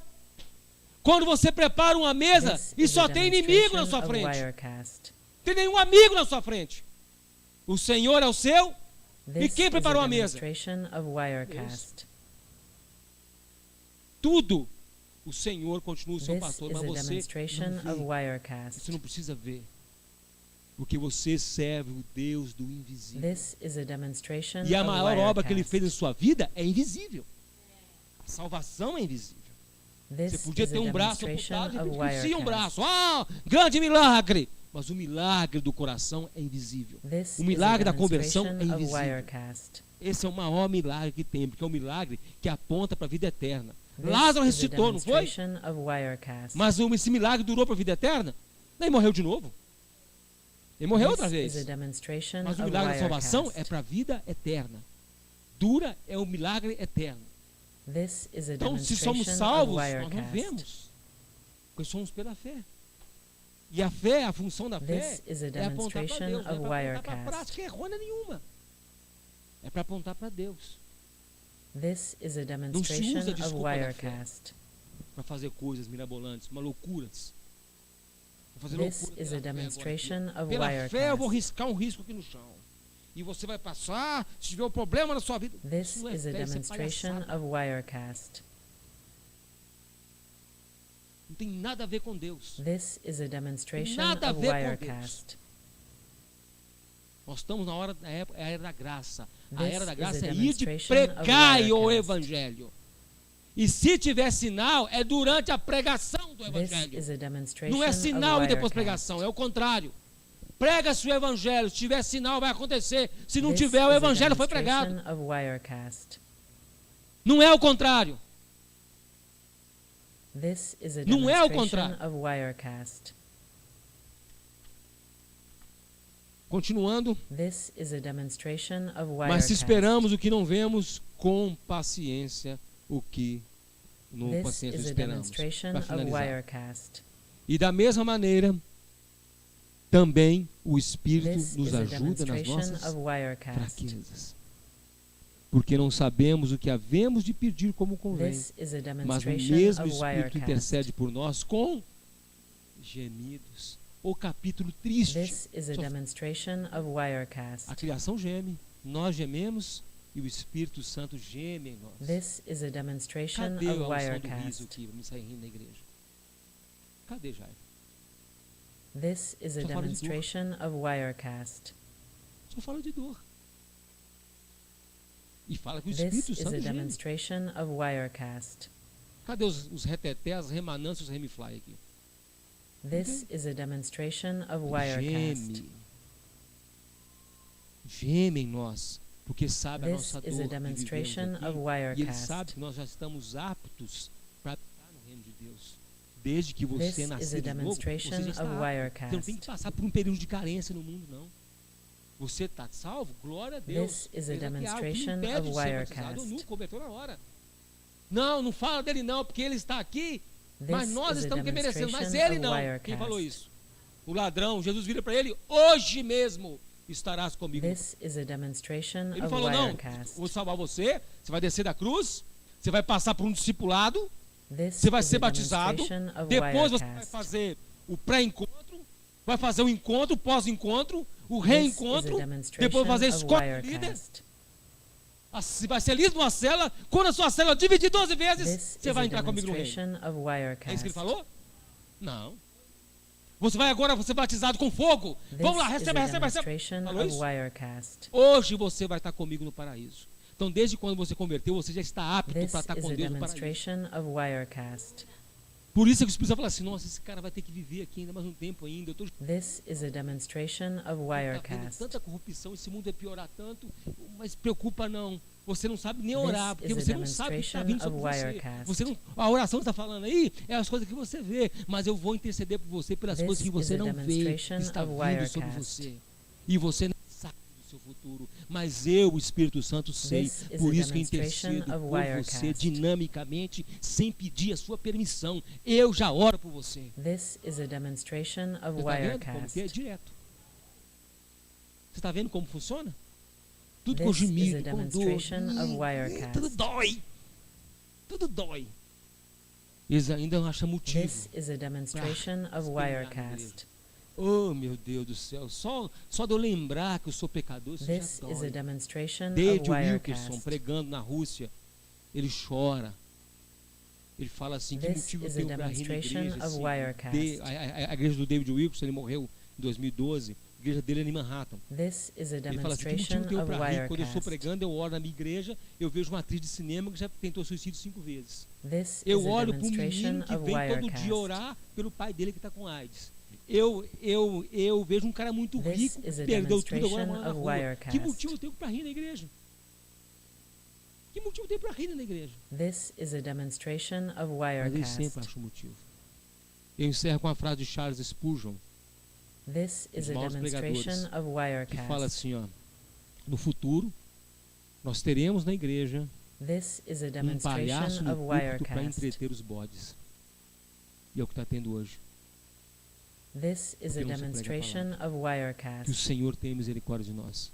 A: Quando você prepara uma mesa
B: This
A: e
B: is
A: só
B: a
A: tem inimigo na
B: demonstration
A: sua
B: of
A: frente,
B: Wirecast.
A: tem nenhum amigo na sua frente. O Senhor é o seu.
B: This
A: quem
B: is
A: preparou
B: a
A: a mesa?
B: demonstration of Wirecast.
A: Tudo. O Senhor continua o seu
B: This
A: pastor,
B: is
A: mas
B: a
A: você
B: demonstration
A: não
B: of
A: vê.
B: Wirecast.
A: Você não precisa ver. Porque você serve o Deus do invisível.
B: This is a demonstration
A: E a
B: of
A: maior obra que Ele
B: Wirecast.
A: fez em sua vida é invisível. A salvação é invisível.
B: This
A: Você podia
B: is
A: ter
B: a
A: um braço
B: demonstration
A: amputado, de
B: of
A: repente torcia um
B: Wirecast.
A: braço. Ah, grande milagre! Mas o milagre do coração é invisível.
B: This
A: O
B: is
A: milagre
B: a
A: da conversão é
B: demonstration of
A: invisível.
B: Wirecast.
A: Esse é o maior milagre que tem, porque é um milagre que aponta para a vida eterna.
B: This
A: Lázaro
B: is a
A: ressuscitou, não foi?
B: demonstration of Wirecast.
A: Mas esse milagre durou para a vida eterna? Daí morreu de novo. Ele morreu outra
B: This is
A: vez.
B: a demonstration
A: Mas o
B: of
A: milagre da salvação
B: Wirecast.
A: é para a vida eterna. Dura é o milagre eterno.
B: This is a
A: Então, se
B: demonstration
A: somos
B: of
A: salvos, nós não
B: Wirecast.
A: vemos. Porque somos pela fé. E a fé, a função da fé,
B: This is a
A: é apontar para
B: demonstration
A: Deus. Não é
B: of
A: para apontar para a
B: Wirecast.
A: prática errônea nenhuma. É para apontar para Deus.
B: This is a
A: usa
B: demonstration of
A: desculpa da fé.
B: Wirecast.
A: Para fazer coisas mirabolantes, uma loucuras. Vou fazer
B: This
A: loucura
B: is
A: pela
B: a
A: fé agora
B: demonstration
A: aqui.
B: of
A: Pela fé eu vou
B: Wirecast.
A: riscar um risco aqui no chão. E você vai passar, se tiver um problema na sua vida.
B: This
A: isso não é
B: is a
A: fé, isso é
B: demonstration
A: palhaçada.
B: of Wirecast.
A: Não tem nada a ver com Deus.
B: This is a demonstration
A: Nada a
B: of
A: ver com
B: Wirecast.
A: Nós estamos na hora da época, é a era da graça. A
B: This
A: era da
B: is
A: graça
B: a
A: é ir de
B: demonstration of
A: pregai o
B: Wirecast.
A: evangelho. E se tiver sinal, é durante a pregação do
B: This
A: evangelho.
B: is a demonstration
A: Não é
B: of
A: sinal e depois
B: Wirecast.
A: pregação, é o contrário. Prega-se o evangelho, se tiver sinal vai acontecer. Se não
B: This
A: tiver, o
B: is a
A: evangelho foi pregado.
B: demonstration of Wirecast.
A: Não é o contrário.
B: This is a
A: Não é o
B: demonstration
A: contrário.
B: of Wirecast.
A: Continuando,
B: This is a demonstration of
A: mas se
B: Wirecast.
A: esperamos o que não vemos, com paciência o que não
B: This
A: paciência
B: is a
A: esperamos.
B: demonstration
A: Para
B: of
A: finalizar.
B: Wirecast.
A: E da mesma maneira, também o Espírito
B: This
A: nos
B: is a
A: ajuda nas
B: demonstration
A: nossas
B: of Wirecast.
A: fraquezas. Porque não sabemos o que havemos de pedir como convém,
B: This is a
A: mas o
B: demonstration
A: mesmo
B: of
A: Espírito
B: Wirecast.
A: intercede por nós com gemidos. O capítulo triste.
B: This is a
A: Só-
B: demonstration of Wirecast.
A: A criação geme, nós gememos e o Espírito Santo geme em nós.
B: This is a demonstration
A: Cadê a
B: of
A: unção do riso
B: Wirecast.
A: aqui? Vamos sair rindo na igreja. Cadê, Jair?
B: This is a
A: Só fala de dor.
B: demonstration of Wirecast.
A: Só fala de dor. E fala que o
B: This
A: Espírito
B: is
A: Santo
B: a
A: geme.
B: demonstration of Wirecast.
A: Cadê os retetés, os remanantes, os remifly aqui?
B: This is a demonstration of
A: Ele
B: Wirecast.
A: geme. Geme em nós, porque sabe a
B: This
A: nossa
B: is a
A: dor que
B: demonstration
A: vivemos
B: of
A: aqui, e ele sabe
B: Wirecast.
A: que nós já estamos aptos para estar no reino de Deus. Desde que
B: This
A: você
B: is a
A: nasceu de novo, você
B: demonstration
A: já está
B: of
A: apto. Você não tem que
B: Wirecast.
A: passar por um período de carência no mundo, não. Você está salvo? Glória a Deus.
B: This is a
A: Ele vai criar o que
B: demonstration
A: impede
B: of
A: de ser batizado ou
B: Wirecast.
A: não, converteu na hora. Não, não fala dele não, porque ele está aqui, mas
B: This
A: nós
B: is a
A: estamos que merecemos, mas
B: demonstration
A: ele
B: of
A: não. Quem falou
B: Wirecast.
A: isso? O ladrão, Jesus vira para ele, hoje mesmo estarás comigo.
B: This is a demonstration
A: Ele
B: of
A: falou, não,
B: Wirecast.
A: vou salvar você, você vai descer da cruz, você vai passar por um discipulado,
B: This
A: você vai
B: is
A: ser
B: a
A: batizado,
B: demonstration of
A: depois você vai
B: Wirecast.
A: fazer o pré-encontro, vai fazer o encontro, o pós-encontro, o
B: This is a
A: reencontro,
B: demonstration
A: depois vai fazer a
B: of
A: escolha do líder,
B: Wirecast.
A: se vai ser líder numa célula, quando a sua célula dividir 12 vezes,
B: This
A: você
B: is
A: vai
B: a
A: entrar comigo no reino.
B: demonstration of
A: É isso que ele
B: Wirecast.
A: falou? Não. Você vai agora ser batizado com fogo. Vamos lá,
B: This is
A: receba,
B: a
A: receba, receba.
B: demonstration
A: Falou
B: of
A: isso?
B: Wirecast.
A: Hoje você vai estar comigo no paraíso. Então, desde quando você converteu, você já está apto
B: This
A: para estar
B: is
A: com
B: a
A: Deus no paraíso.
B: demonstration of Wirecast.
A: Por isso é que o Espírito Santo fala assim, nossa, esse cara vai ter que viver aqui ainda mais um tempo ainda. Eu estou
B: This is a demonstration of
A: vendo
B: Wirecast.
A: tanta corrupção, esse mundo vai piorar tanto, mas preocupa não. Você não sabe nem
B: This
A: orar, porque
B: is a
A: você não sabe o que está
B: demonstration
A: vindo sobre
B: of
A: você.
B: Wirecast.
A: Você não, a oração que está falando aí é as coisas que você vê, mas eu vou interceder por você pelas
B: This
A: coisas que você
B: is a
A: não vê, que
B: demonstration
A: está
B: of
A: vindo sobre
B: Wirecast.
A: você. E você não sabe do seu futuro, mas eu, o Espírito Santo, sei.
B: This is
A: Por
B: a
A: isso que eu
B: demonstration
A: intercedo
B: of
A: por você
B: Wirecast.
A: dinamicamente, sem pedir a sua permissão. Eu já oro por você.
B: This is a demonstration of
A: Você está vendo como
B: Wirecast.
A: que é direto? Você está vendo como funciona? Tudo
B: This
A: com gemido,
B: is a
A: com dor.
B: demonstration of Wirecast.
A: Tudo dói. Tudo dói. Eles ainda acham motivo.
B: This is a demonstration of
A: espelhar na
B: Wirecast.
A: Oh, meu Deus do céu. Só de eu lembrar que eu sou pecador, isso
B: This
A: já
B: is a
A: dói.
B: demonstration of
A: David Wilkerson,
B: Wirecast.
A: pregando na Rússia, ele chora. Ele fala assim, que
B: This
A: motivo eu
B: is a
A: tenho para rir na
B: demonstration
A: igreja?
B: of
A: assim?
B: Wirecast.
A: A igreja do David Wilkerson, ele morreu em 2012. A igreja dele é em Manhattan.
B: This is a
A: Ele fala assim, que
B: demonstration
A: motivo eu tenho
B: of
A: para rir? Quando eu estou
B: Wirecast.
A: pregando, eu oro na minha igreja, eu vejo uma atriz de cinema que já tentou suicídio 5 vezes.
B: This
A: Eu
B: is a
A: olho para um
B: demonstration
A: menino que
B: of
A: vem todo
B: Wirecast.
A: dia orar pelo pai dele que está com AIDS. Eu vejo um cara muito
B: This
A: rico,
B: is a
A: perdeu tudo, agora
B: demonstration
A: mora na
B: of
A: rua.
B: Wirecast.
A: Que motivo eu tenho para rir na igreja? Que motivo eu tenho para rir na igreja?
B: This is a demonstration of
A: Mas ele
B: Wirecast.
A: sempre acha um motivo. Eu encerro com a frase de Charles Spurgeon,
B: This is a
A: maiores
B: demonstration of
A: que fala
B: Wirecast.
A: assim, ó, no futuro, nós teremos na igreja
B: This is a
A: um palhaço
B: demonstration
A: no
B: of
A: púlpito para
B: Wirecast.
A: entreter os bodes. E é o que está tendo hoje.
B: This is
A: Porque
B: a
A: não se prega a
B: demonstration of
A: Que o
B: Wirecast.
A: Senhor tenha misericórdia de nós.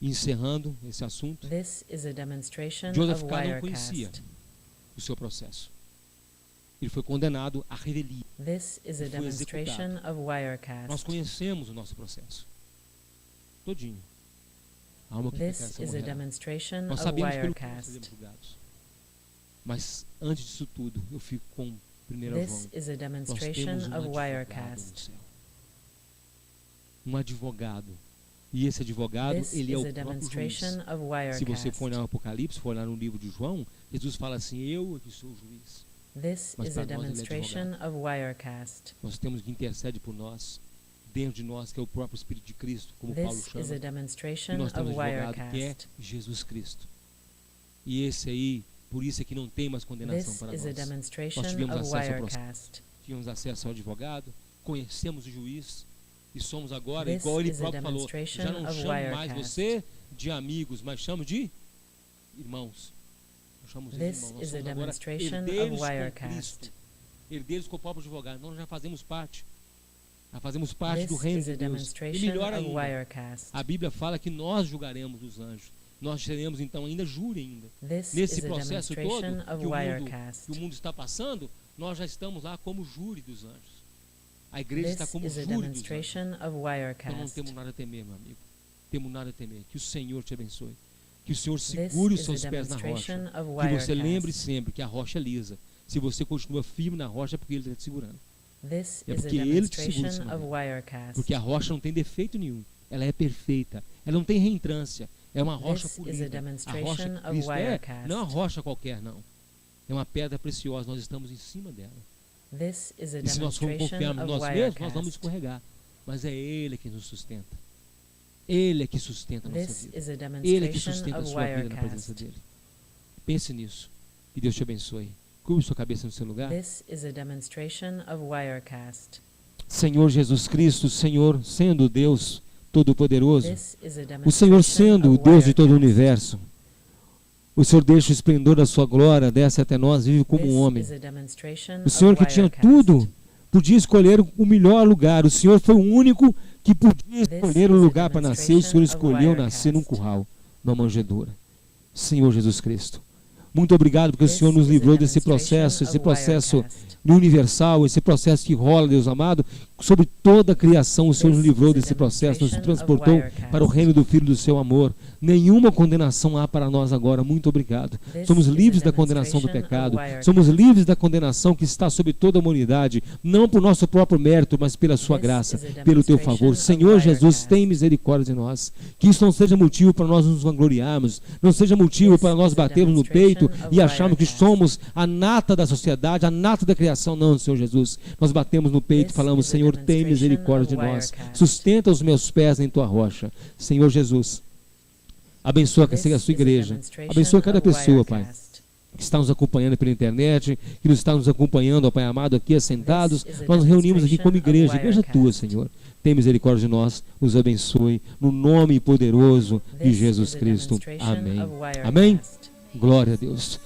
A: E encerrando esse assunto,
B: This is a demonstration
A: Joseph
B: of
A: K. não conhecia
B: Wirecast.
A: o seu processo. Ele foi condenado à revelia.
B: This is a
A: Ele foi
B: demonstration of
A: Nós
B: Wirecast.
A: conhecemos o nosso processo. Todinho. A alma que
B: This
A: pecar, essa
B: is a
A: morrerá.
B: demonstration
A: Nós
B: of
A: sabemos pelo que nós
B: Wirecast.
A: seremos julgados. Mas antes disso tudo, eu fico com 1
B: This
A: João.
B: is a
A: Nós
B: demonstration
A: temos um
B: of
A: advogado no
B: Wirecast.
A: céu. Um advogado. E esse advogado,
B: This
A: ele é
B: is
A: o
B: a
A: próprio juiz.
B: demonstration of
A: Se você for
B: Wirecast.
A: no Apocalipse, for lá no livro de João, Jesus fala assim, eu é que sou o juiz.
B: This
A: Mas
B: is a
A: para nós ele é
B: demonstration of Wirecast.
A: Nós temos que intercede por nós, dentro de nós, que é o próprio Espírito de Cristo, como Paulo
B: This
A: chama.
B: is a
A: E
B: demonstration
A: nós
B: of
A: temos um advogado que é
B: Wirecast.
A: Jesus Cristo. E esse aí, Por isso é que não tem mais condenação
B: This
A: para
B: is a
A: nós.
B: demonstration
A: Nós tivemos
B: of
A: acesso ao processo,
B: Wirecast.
A: tivemos acesso ao advogado, conhecemos o juiz e somos agora,
B: This
A: igual ele
B: is a
A: próprio falou,
B: demonstration
A: já não
B: of
A: chamo mais
B: Wirecast.
A: você de amigos, mas chamo de irmãos. Nós chamamos de
B: This
A: irmãos. Nós
B: is a
A: somos agora
B: demonstration of
A: herdeiros com
B: Wirecast.
A: Cristo, herdeiros com o próprio advogado. Então nós já fazemos parte. Já fazemos parte
B: This
A: do reino
B: is a
A: de Deus. E
B: demonstration
A: melhor
B: of
A: ainda,
B: Wirecast.
A: a Bíblia fala que nós julgaremos os anjos. Nós seremos então ainda júri ainda.
B: This
A: Nesse
B: is a
A: processo todo
B: demonstration of
A: que
B: Wirecast.
A: o mundo está passando, nós já estamos lá como júri dos anjos. A igreja está
B: This
A: como
B: is a
A: júri dos anjos.
B: demonstration of
A: Então não
B: Wirecast.
A: temos nada a temer, meu amigo. Temos nada a temer. Que o Senhor te abençoe. Que o Senhor
B: This
A: segure os
B: is
A: seus
B: a
A: pés na rocha.
B: demonstration of
A: Que você
B: Wirecast.
A: lembre sempre que a rocha é lisa. Se você continua firme na rocha, é porque Ele está te segurando.
B: This
A: É
B: is a
A: porque Ele te segura em
B: demonstration
A: cima
B: of
A: dele.
B: Wirecast.
A: Porque a rocha não tem defeito nenhum. Ela é perfeita. Ela não tem reentrância. É uma rocha
B: This is a
A: polida. A
B: demonstration
A: rocha
B: of
A: que Cristo é,
B: Wirecast.
A: não é uma rocha qualquer, não. É uma pedra preciosa. Nós estamos em cima dela.
B: This is a
A: E se nós formos
B: demonstration
A: confiar em
B: of
A: nós mesmos, nós vamos
B: Wirecast.
A: escorregar. Mas é Ele que nos sustenta. Ele é que sustenta a nossa
B: This
A: vida.
B: is a
A: Ele é que
B: demonstration
A: sustenta a
B: of
A: sua vida na presença
B: Wirecast.
A: dele. Pense nisso. E Deus te abençoe. Curve sua cabeça no seu lugar.
B: This is a demonstration of Wirecast.
A: Senhor Jesus Cristo, Senhor sendo Deus Todo-Poderoso,
B: This is a
A: o Senhor
B: demonstration
A: sendo o
B: of
A: Deus de todo o
B: Wirecast.
A: universo, o Senhor deixa o esplendor da sua glória, desce até nós, vive como um homem.
B: This is a demonstration
A: O Senhor
B: of
A: que tinha
B: Wirecast.
A: tudo, podia escolher o melhor lugar. O Senhor foi o único que podia escolher o lugar para nascer. O Senhor escolheu nascer num curral, numa manjedoura. Senhor Jesus Cristo, muito obrigado porque o Senhor nos livrou desse processo, esse processo universal, esse processo que rola, Deus amado, sobre toda a criação. O Senhor nos livrou desse processo, nos transportou para o reino do Filho do seu amor. Nenhuma condenação há para nós agora. Muito obrigado. Somos livres da condenação do pecado. Somos livres da condenação que está sobre toda a humanidade, não por nosso próprio mérito, mas pela sua graça, pelo teu favor. Senhor Jesus, tem misericórdia de nós. Que isso não seja motivo para nós nos vangloriarmos, não seja motivo para nós batermos no peito e acharmos que somos a nata da sociedade, a nata da criação. Não, Senhor Jesus. Nós batemos no peito e falamos: Senhor, tem misericórdia de nós. Sustenta os meus pés em tua rocha. Senhor Jesus, abençoa a sua igreja. Abençoa cada pessoa, Pai, que está nos acompanhando pela internet, que está nos acompanhando, ó Pai amado, aqui assentados. Nós nos reunimos aqui como igreja, igreja tua, Senhor. Tem misericórdia de nós, nos abençoe, no nome poderoso de Jesus Cristo. Amém. Amém? Glória a Deus.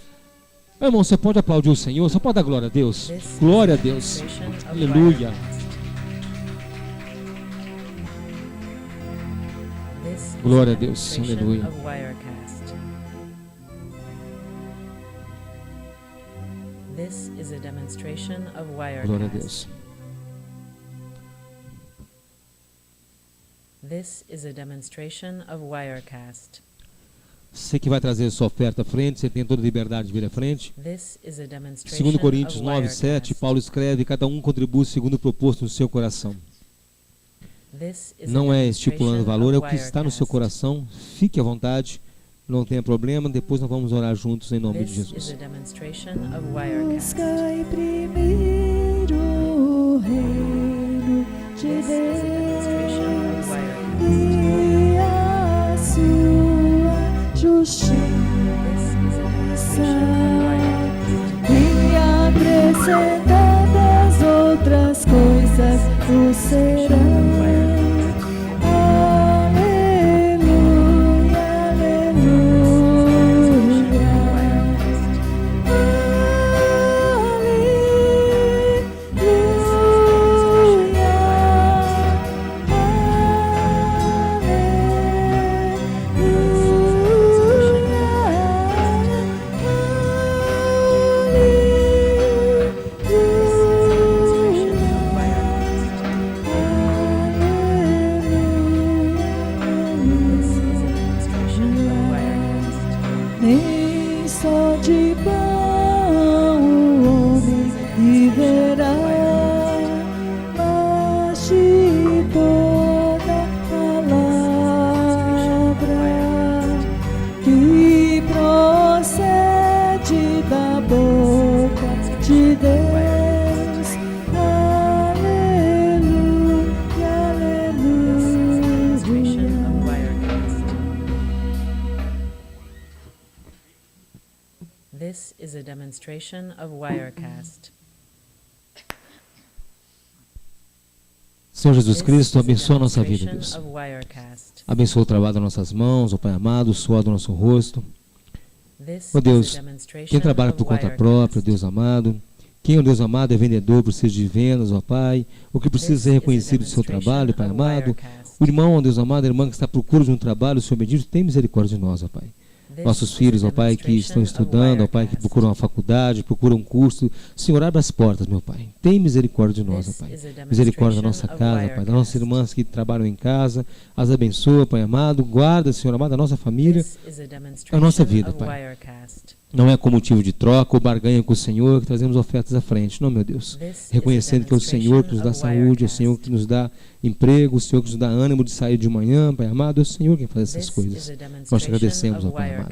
A: Meu irmão, você pode aplaudir o Senhor, você pode dar glória a Deus. Glória a Deus. Aleluia. Glória a Deus. Aleluia.
B: This is a demonstration of Wirecast.
A: Glória a Deus.
B: This is a demonstration of Wirecast.
A: Você que vai trazer sua oferta à frente, você tem toda a liberdade de vir à frente.
B: This is a demonstration
A: 2 Coríntios
B: of
A: 9,
B: Wirecast.
A: 7, Paulo escreve: cada um contribui segundo o proposto no seu coração.
B: This is a
A: Não é estipulando valor, é o que
B: demonstration
A: está no
B: of
A: seu
B: Wirecast.
A: coração. Fique à vontade, não tenha problema. Depois nós vamos orar juntos em nome de
B: This is
A: Jesus.
B: a demonstration of Wirecast.
C: Buscai primeiro o reino de
B: This is a demonstration of
C: Deus
B: Wirecast.
C: e a sua justiça,
B: This is a demonstration of Wirecast.
C: e acrescentadas outras coisas o serão. Aleluia, aleluia.
B: demonstration of Wirecast.
A: Senhor Jesus Cristo, abençoa a nossa vida, Deus. Abençoa o trabalho das nossas mãos, ó Pai amado, o suor do nosso rosto. Ó Deus, quem trabalha por conta própria, Deus amado, quem, ó Deus amado, é vendedor, precisa de vendas, ó Pai, o que precisa ser reconhecido do seu trabalho, Pai amado. O irmão, ó Deus amado, a irmã que está à procura de um trabalho, Senhor bendito, tem misericórdia de nós, ó Pai. Nossos filhos, ó Pai, que estão estudando, ó Pai, que procuram uma faculdade, procuram um curso. Senhor, abre as portas, meu Pai. Tem misericórdia de nós, ó Pai. Misericórdia da nossa casa, Pai, das nossas irmãs que trabalham em casa. As abençoa, Pai amado. Guarda, Senhor amado, a nossa família, a nossa vida, Pai. Não é com motivo de troca ou barganha com o Senhor que trazemos ofertas à frente. Não, meu Deus. Reconhecendo que é o Senhor que nos dá saúde, é o Senhor que nos dá emprego, o Senhor que nos dá ânimo de sair de manhã, Pai amado. É o Senhor quem faz essas coisas. Nós te agradecemos, ó Pai amado.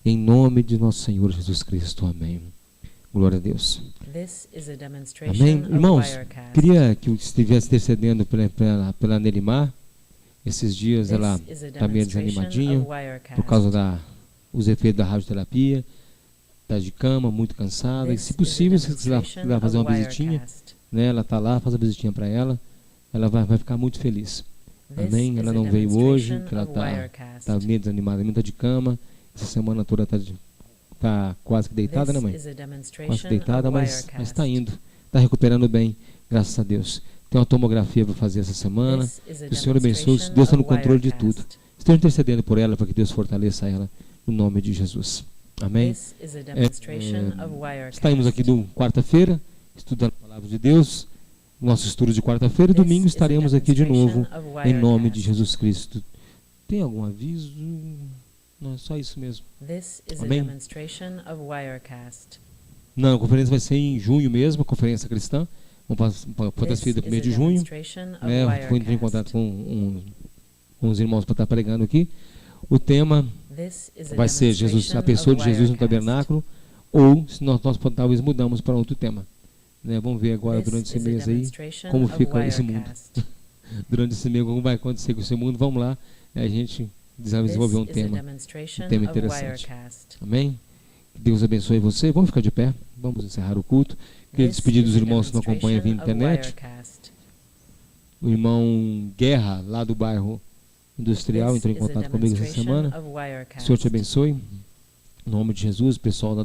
A: Em nome de nosso Senhor Jesus Cristo. Amém. Glória a Deus. Amém. Irmãos, queria que estivesse intercedendo pela Nelimar. Esses dias ela está meio desanimadinha por causa dos efeitos da radioterapia. Está de cama, muito cansada. E se possível, se quiser fazer uma visitinha, né, ela está lá, faz a visitinha para ela. Ela vai ficar muito feliz. Amém. Ela não veio hoje, porque ela está meio desanimada, está de cama. Essa semana toda está quase que deitada, né, mãe? Quase que deitada, mas está indo. Está recuperando bem, graças a Deus. Tem uma tomografia para fazer essa semana. Que o Senhor abençoe. Deus está no controle de tudo. Esteja intercedendo por ela, para que Deus fortaleça ela, no nome de Jesus. Amém? Estamos aqui do quarta-feira, estudando a palavra de Deus. Nosso estudo de quarta-feira e domingo estaremos aqui de novo, em nome de Jesus Cristo. Tem algum aviso? Não, é só isso mesmo. Amém? Não, a conferência vai ser em junho mesmo, a conferência cristã. Vamos para a feira do mês de junho. Vou entrar em contato com uns irmãos para estar pregando aqui. O tema vai ser Jesus, a pessoa de Jesus no tabernáculo, ou se nós talvez mudamos para outro tema. Vamos ver agora durante esse mês aí como fica esse mundo. Durante esse mês, como vai acontecer com esse mundo. Vamos lá, a gente desenvolver um tema interessante. Amém? Que Deus abençoe você. Vamos ficar de pé, vamos encerrar o culto. Queria despedir dos irmãos que nos acompanham via internet. O irmão Guerra, lá do bairro Industrial, entrou em contato comigo essa semana. O Senhor te abençoe. Em nome de Jesus, pessoal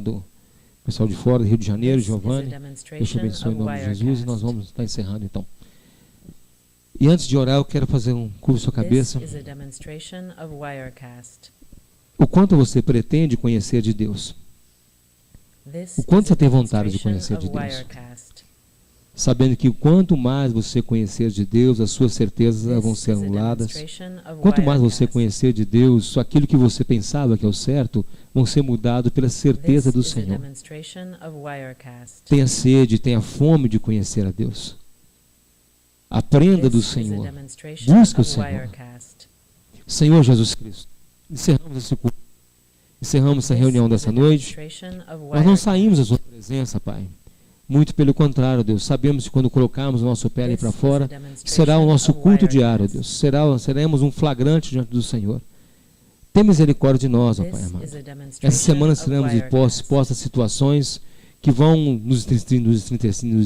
A: de fora do Rio de Janeiro, Giovanni, Deus te abençoe em nome de Jesus. E nós vamos estar encerrando então. E antes de orar, eu quero fazer um curso à cabeça. O quanto você pretende conhecer de Deus? O quanto você tem vontade de conhecer de Deus? Sabendo que quanto mais você conhecer de Deus, as suas certezas vão ser anuladas. Quanto mais você conhecer de Deus, aquilo que você pensava que é o certo, vão ser mudados pela certeza do Senhor. Tenha sede, tenha fome de conhecer a Deus. Aprenda do Senhor. Busque o Senhor. Senhor Jesus Cristo, encerramos esse culto. Encerramos essa reunião dessa noite. Nós não saímos da sua presença, Pai. Muito pelo contrário, Deus. Sabemos que quando colocarmos o nosso pé ali para fora, será o nosso culto diário, Deus. Seremos um flagrante diante do Senhor. Tem misericórdia de nós, ó Pai amado. Essa semana seremos expostas a situações que vão nos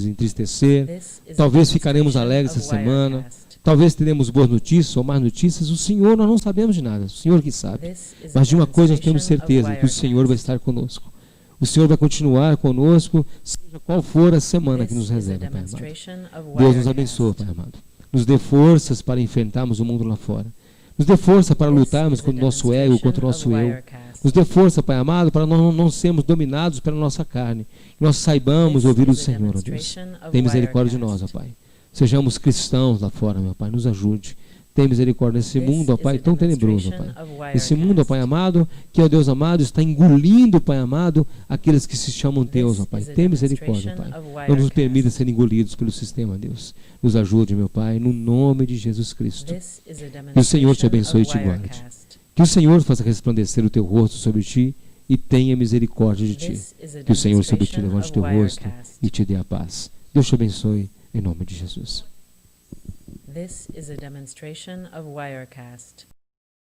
A: entristecer. Talvez ficaremos alegres essa semana. Talvez teremos boas notícias ou más notícias. O Senhor, nós não sabemos de nada. O Senhor que sabe. Mas de uma coisa nós temos certeza, que o Senhor vai estar conosco. O Senhor vai continuar conosco, seja qual for a semana que nos reserva, Pai amado. Deus nos abençoe, Pai amado. Nos dê forças para enfrentarmos o mundo lá fora. Nos dê força para lutarmos contra o nosso ego, contra o nosso eu. Nos dê força, Pai amado, para nós não sermos dominados pela nossa carne. Que nós saibamos ouvir o Senhor, ó Deus. Tem misericórdia de nós, ó Pai. Sejamos cristãos lá fora, meu Pai. Nos ajude. Tem misericórdia nesse mundo, ó Pai, tão tenebroso, ó Pai. Esse mundo, ó Pai amado, que, ó Deus amado, está engolindo, Pai amado, aqueles que se chamam Deus, ó Pai. Tem misericórdia, Pai. Não nos permita ser engolidos pelo sistema, Deus. Nos ajude, meu Pai, no nome de Jesus Cristo. Que o Senhor te abençoe e te guarde. Que o Senhor faça resplandecer o teu rosto sobre ti e tenha misericórdia de ti. Que o Senhor sobre ti levante o teu rosto e te dê a paz. Deus te abençoe, em nome de Jesus.
B: This is a demonstration of Wirecast.